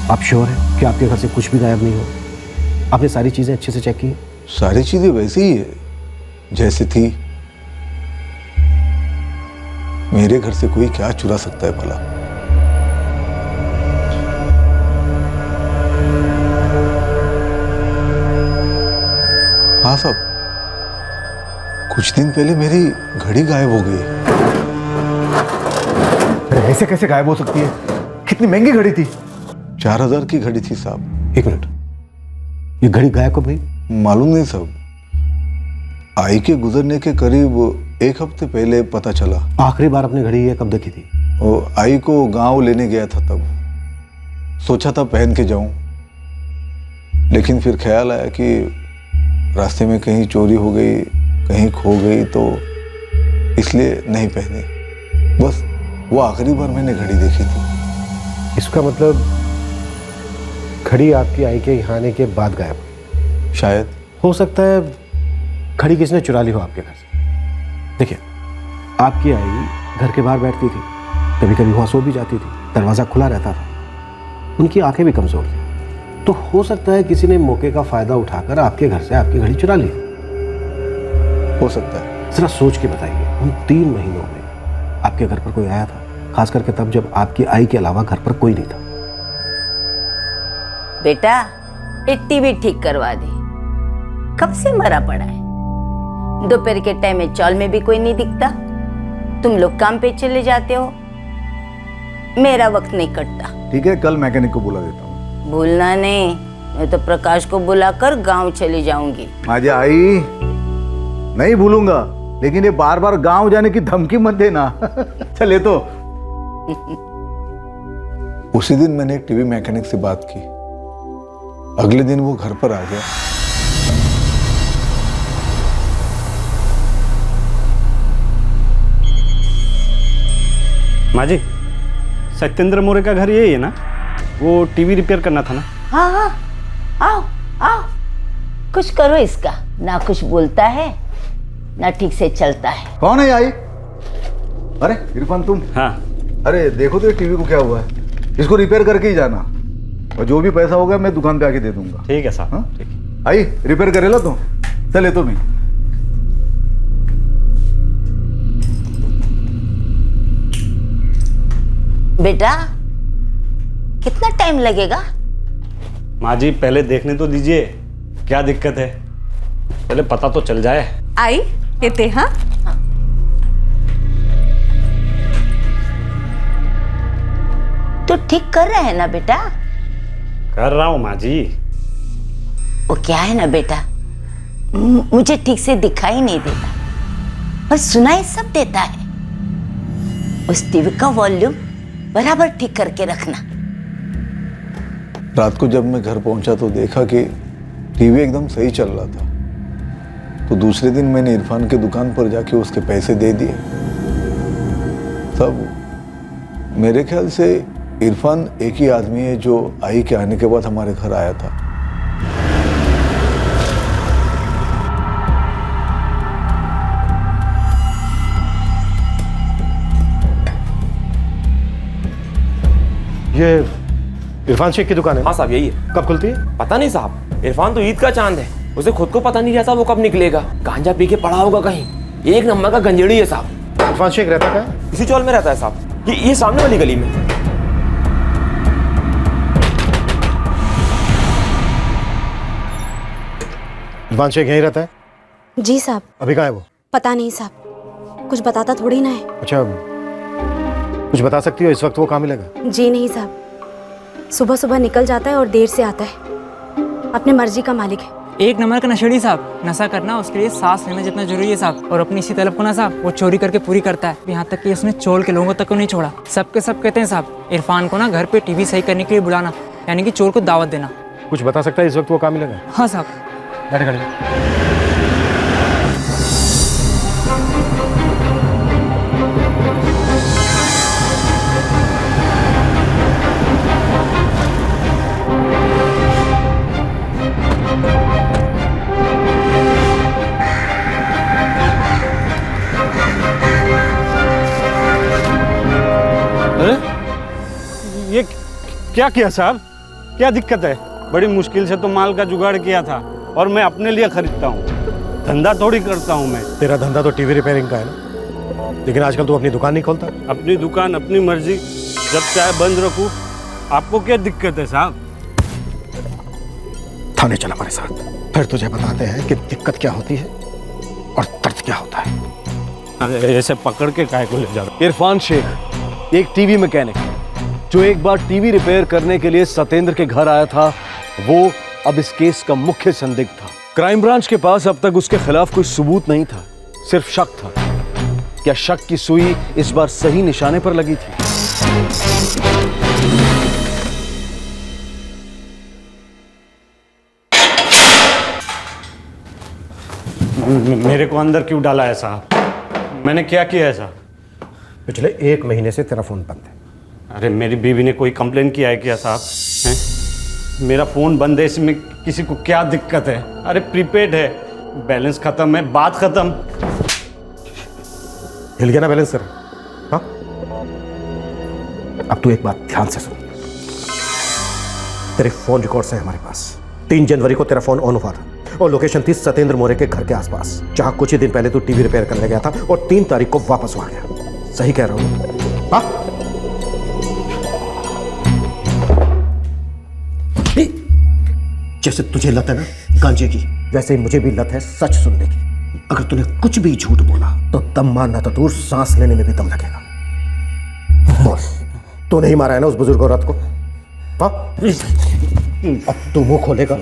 आप श्योर हैं कि आपके घर से कुछ भी गायब नहीं हो? आपने सारी चीजें अच्छे से चेक की?
सारी चीजें वैसे ही है जैसे थी। मेरे घर से कोई क्या चुरा सकता है भला? हाँ साहब, कुछ दिन पहले मेरी घड़ी गायब हो गई।
ऐसे कैसे गायब हो सकती है? कितनी महंगी घड़ी थी?
4000 की घड़ी थी साहब।
1 मिनट, ये घड़ी गायब कब हुई?
मालूम नहीं साहब, आई के गुजरने के करीब 1 हफ्ते पहले पता चला।
आखिरी बार अपनी घड़ी ये कब देखी थी?
वो आई को गांव लेने गया था, तब सोचा था पहन के जाऊं, लेकिन फिर ख्याल आया कि रास्ते में कहीं चोरी हो गई, कहीं खो गई, तो इसलिए नहीं पहनी। बस वो आखिरी बार मैंने घड़ी देखी थी।
इसका मतलब घड़ी आपकी आई के यहाँ आने के बाद गायब हुई?
शायद।
हो सकता है घड़ी किसने चुरा ली हो आपके घर से। देखिए, आपकी आई घर के बाहर बैठती थी, कभी कभी वहाँ सो भी जाती थी, दरवाज़ा खुला रहता था, उनकी आंखें भी कमज़ोर थी, तो हो सकता है किसी ने मौके का फ़ायदा उठाकर आपके घर से आपकी घड़ी चुरा ली।
हो सकता है।
ज़रा सोच के बताइए, उन 3 महीनों में आपके घर पर कोई आया था? खास करके तब जब आपकी आई के अलावा घर पर कोई नहीं था।
बेटा, एक टीवी ठीक करवा दे, कब से मरा पड़ा है। दोपहर के टाइम में चौल में भी कोई नहीं दिखता, तुम लोग काम पे चले जाते हो, मेरा वक्त नहीं कटता।
ठीक है, कल मैकेनिक को बुला देता हूँ।
भूलना नहीं, मैं तो प्रकाश को बुलाकर गांव चली जाऊंगी।
आज आई नहीं भूलूंगा, लेकिन ये बार बार गांव जाने की धमकी मत देना। चले तो।
उसी दिन मैंने एक टीवी मैकेनिक से बात की, अगले दिन वो घर पर आ गया।
माँ जी, सत्येंद्र मोरे का घर यही है ना? वो टीवी रिपेयर करना था ना?
हाँ हाँ, आओ आओ, कुछ करो इसका, ना कुछ बोलता है ना ठीक से चलता है।
कौन है आई? अरे इरफान तुम?
हाँ।
अरे देखो तो टीवी को क्या हुआ है, इसको रिपेयर करके ही जाना, और जो भी पैसा होगा मैं दुकान पे आके दे दूंगा।
ठीक है साहब।
हाँ? आई रिपेयर करेला तो चले तो भी।
बेटा, कितना टाइम लगेगा?
माँ जी, पहले देखने तो दीजिए, क्या दिक्कत है, पहले पता तो चल जाए।
आई येते। हाँ,
तो ठीक कर रहे हैं ना बेटा?
कर रहा हूँ माँ जी।
वो क्या है ना बेटा, मुझे ठीक से दिखाई नहीं देता, बस सुनाई सब देता है। उस टीवी का वॉल्यूम बराबर ठीक करके रखना।
रात को जब मैं घर पहुंचा तो देखा कि टीवी एकदम सही चल रहा था, तो दूसरे दिन मैंने इरफान के दुकान पर जाके उसके पैसे दे दिए। सब मेरे ख्याल से इरफान एक ही आदमी है जो आई के आने के बाद हमारे घर आया था।
ये इरफान शेख की दुकान है?
हाँ साहब, यही है।
कब खुलती है?
पता नहीं साहब, इरफान तो ईद का चांद है, उसे खुद को पता नहीं रहता वो कब निकलेगा। गांजा पी के पड़ा होगा कहीं, 1 नंबर का गंजेड़ी है साहब।
इरफान शेख रहता कहाँ?
इसी चौल में रहता है साहब, ये सामने वाली गली में।
इरफान शेख यहीं रहता है?
जी साहब।
अभी कहाँ है वो?
पता नहीं साहब, कुछ बताता थोड़ी ना है।
अच्छा, कुछ बता सकती हो इस वक्त वो कहाँ मिलेगा?
जी नहीं साहब, सुबह सुबह निकल जाता है और देर से आता है, अपने मर्जी का मालिक है।
1 नंबर का नशेड़ी साहब। नशा करना उसके लिए सांस लेना जितना जरूरी है साहब, और अपनी इसी तलब को ना साहब वो चोरी करके पूरी करता है। यहाँ तक कि उसने चोल के लोगों तक को नहीं छोड़ा। सबके सब कहते हैं साहब, इरफान को ना घर पे टीवी सही करने के लिए बुलाना, यानी कि चोर को दावत देना।
कुछ बता सकता है इस वक्त वो कहाँ मिलेगा?
हाँ साहब।
बैठ गाड़ी में।
ये क्या किया साहब, क्या दिक्कत है? बड़ी मुश्किल से तो माल का जुगाड़ किया था, और मैं अपने लिए खरीदता हूँ, धंधा थोड़ी करता हूँ मैं।
तेरा धंधा तो टीवी रिपेयरिंग का है ना, लेकिन आजकल तू अपनी दुकान नहीं खोलता।
अपनी दुकान अपनी मर्जी, जब चाहे बंद रखूँ, आपको क्या दिक्कत है साहब?
थाने चल हमारे साथ, फिर तुझे बताते हैं कि दिक्कत क्या होती है और दर्द क्या होता है।
अरे ऐसे पकड़ के काहे को ले जा रहा?
इरफान शेख एक टीवी मैकेनिक जो एक बार टीवी रिपेयर करने के लिए सत्येंद्र के घर आया था, वो अब इस केस का मुख्य संदिग्ध था। क्राइम ब्रांच के पास अब तक उसके खिलाफ कोई सबूत नहीं था, सिर्फ शक था। क्या शक की सुई इस बार सही निशाने पर लगी थी?
मेरे को अंदर क्यों डाला है साहब? मैंने क्या किया है साहब?
पिछले 1 महीने से तेरा फोन बंद है।
अरे मेरी बीवी ने कोई कंप्लेन किया है क्या साहब? हैं? मेरा फोन बंद है, इसमें किसी को क्या दिक्कत है? अरे प्रीपेड है, बैलेंस खत्म है, बात खत्म।
हिल गया ना बैलेंस सर? हाँ, अब तू एक बात ध्यान से सुन। तेरे फोन रिकॉर्ड्स हैं हमारे पास। 3 जनवरी को तेरा फोन ऑन हुआ था और लोकेशन थी सत्येंद्र मोरे के घर के आसपास, जहां कुछ ही दिन पहले तू टीवी रिपेयर करने गया था और 3 तारीख को वापस आ गया। सही कह रहा हूं? हाँ? जैसे तुझे लत है ना गांजे की, वैसे ही मुझे भी लत है सच सुनने की। अगर तूने कुछ भी झूठ बोला तो दम मारना तो दूर, सांस लेने में भी दम लगेगा। बोल, तू नहीं मारा है ना उस बुजुर्ग औरत को? हाँ? अब तू मुंह खोलेगा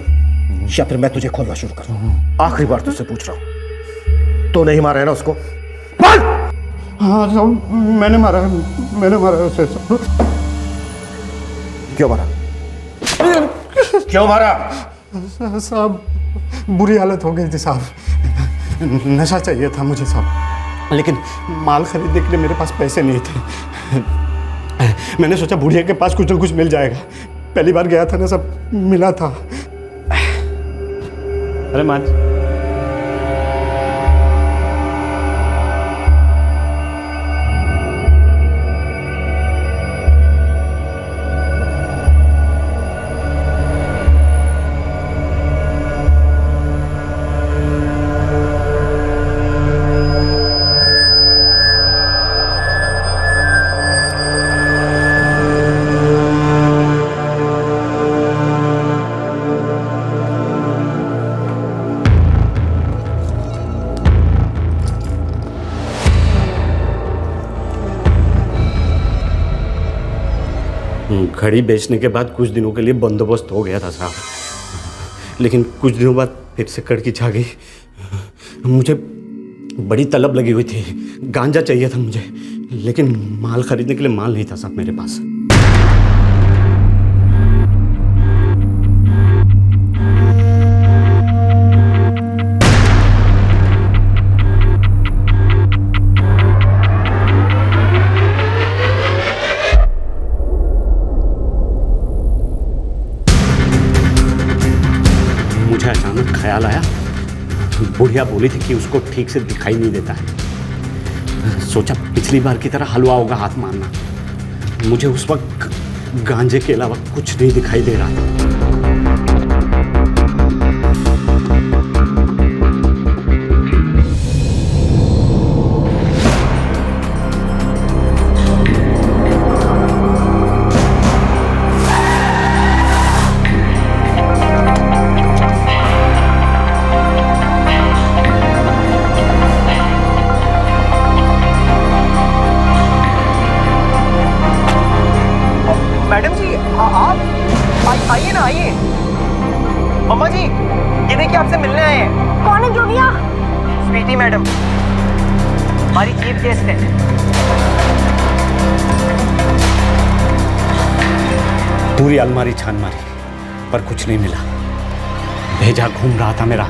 या फिर मैं तुझे खोलना शुरू करूं? आखिरी बार तुझसे पूछ रहा हूं, तू नहीं मारा है ना उसको? बोल!
हाँ साहब, मैंने मारा है उसे।
क्यों मारा? क्यों मारा?
साहब बुरी हालत हो गई थी साहब, नशा चाहिए था मुझे साहब, लेकिन माल खरीदने के लिए मेरे पास पैसे नहीं थे। मैंने सोचा बुढ़िया के पास कुछ न कुछ मिल जाएगा। पहली बार गया था ना, सब मिला था। अरे मान घड़ी बेचने के बाद कुछ दिनों के लिए बंदोबस्त हो गया था साहब, लेकिन कुछ दिनों बाद फिर से कड़की छा गई। मुझे बड़ी तलब लगी हुई थी, गांजा चाहिए था मुझे, लेकिन माल खरीदने के लिए माल नहीं था साहब मेरे पास। मुझे अचानक ख्याल आया, बुढ़िया बोली थी कि उसको ठीक से दिखाई नहीं देता है। सोचा पिछली बार की तरह हलवा होगा हाथ मारना। मुझे उस वक्त गांजे के अलावा कुछ नहीं दिखाई दे रहा था।
मैडम जी आप आइए ना, आइए। मम्मा जी, ये देखिए आपसे मिलने आए हैं।
कौन है जो भैया?
स्वीटी मैडम, हमारी चीफ गेस्ट है।
पूरी अलमारी छान मारी पर कुछ नहीं मिला। भेजा घूम रहा था मेरा।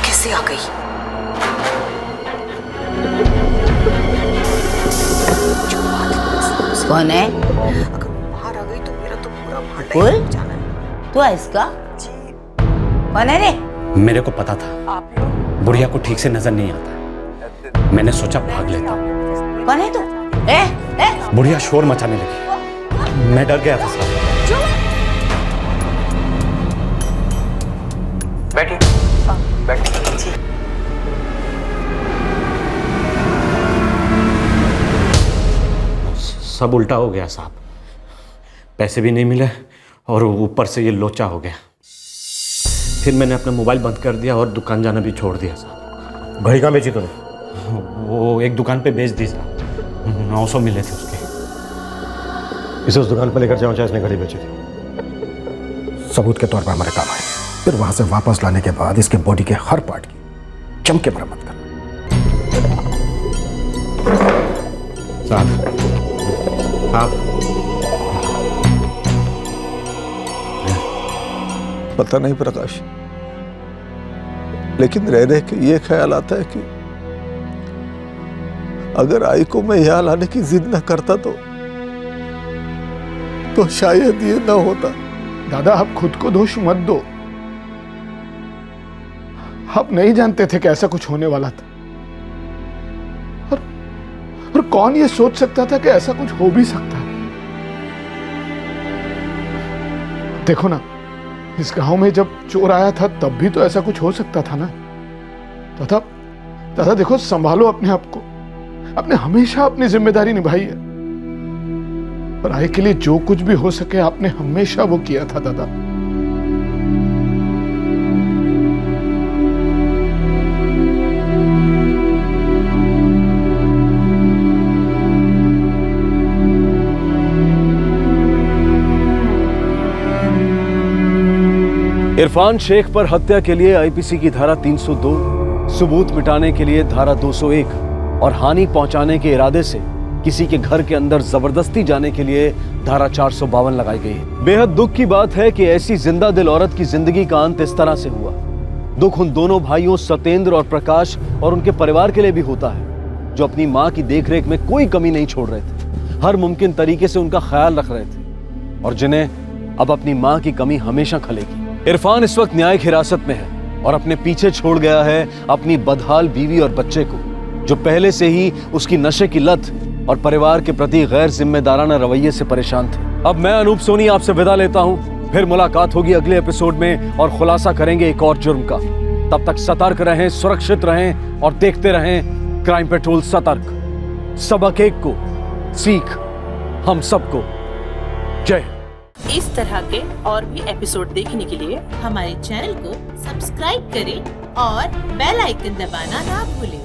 कैसे आ गई? कौन है?
अगर बाहर आ गई तो मेरा तो पूरा भांडा
बोल,
ही जाना है।
तू है इसका? कौन है रे?
मेरे को पता था बुढ़िया को ठीक से नजर नहीं आता। मैंने सोचा भाग लेता।
कौन है तू?
बुढ़िया शोर मचाने लगी, मैं डर गया था साहब।
बैठिए बैठिए।
सब उल्टा हो गया साहब। पैसे भी नहीं मिले और ऊपर से ये लोचा हो गया। फिर मैंने अपना मोबाइल बंद कर दिया और दुकान जाना भी छोड़ दिया साहब।
घड़ी कहाँ बेची तूने?
वो एक दुकान पे बेच दी साहब, 900 मिले थे उसके।
इसे उस दुकान पर लेकर जाओ जहाँ इसने घड़ी बेची थी, सबूत के तौर पर हमारे काम आए। फिर वहां से वापस लाने के बाद इसके बॉडी के हर पार्ट की जम के मरम्मत कर।
साहब
पता नहीं प्रकाश, लेकिन रह रह के ये ख्याल आता है कि अगर आई को मैं यहाँ लाने की जिद न करता तो शायद ये न होता। दादा, आप खुद को दोष मत दो। आप नहीं जानते थे कि ऐसा कुछ होने वाला था, और कौन ये सोच सकता था कि ऐसा कुछ हो भी सकता है। देखो ना, इस गांव में जब चोर आया था तब भी तो ऐसा कुछ हो सकता था ना। दादा देखो, संभालो अपने आप को। आपने हमेशा अपनी जिम्मेदारी निभाई है, और आए के लिए जो कुछ भी हो सके आपने हमेशा वो किया था दादा।
इरफान शेख पर हत्या के लिए आईपीसी की धारा 302, सबूत मिटाने के लिए धारा 201 और हानि पहुंचाने के इरादे से किसी के घर के अंदर जबरदस्ती जाने के लिए धारा 452 लगाई गई है। बेहद दुख की बात है कि ऐसी जिंदा दिल औरत की जिंदगी का अंत इस तरह से हुआ। दुख उन दोनों भाइयों सत्येंद्र और प्रकाश और उनके परिवार के लिए भी होता है, जो अपनी मां की देखरेख में कोई कमी नहीं छोड़ रहे थे, हर मुमकिन तरीके से उनका ख्याल रख रहे थे, और जिन्हें अब अपनी मां की कमी हमेशा खलेगी। इरफान इस वक्त न्यायिक हिरासत में है और अपने पीछे छोड़ गया है अपनी बदहाल बीवी और बच्चे को, जो पहले से ही उसकी नशे की लत और परिवार के प्रति गैर जिम्मेदाराना रवैये से परेशान थे। अब मैं अनूप सोनी आपसे विदा लेता हूं, फिर मुलाकात होगी अगले एपिसोड में और खुलासा करेंगे एक और जुर्म का। तब तक सतर्क रहें, सुरक्षित रहें और देखते रहें क्राइम पेट्रोल सतर्क। सबक एक को, सीख हम सबको। जय।
इस तरह के और भी एपिसोड देखने के लिए हमारे चैनल को सब्सक्राइब करें और बेल आइकन दबाना ना भूलें।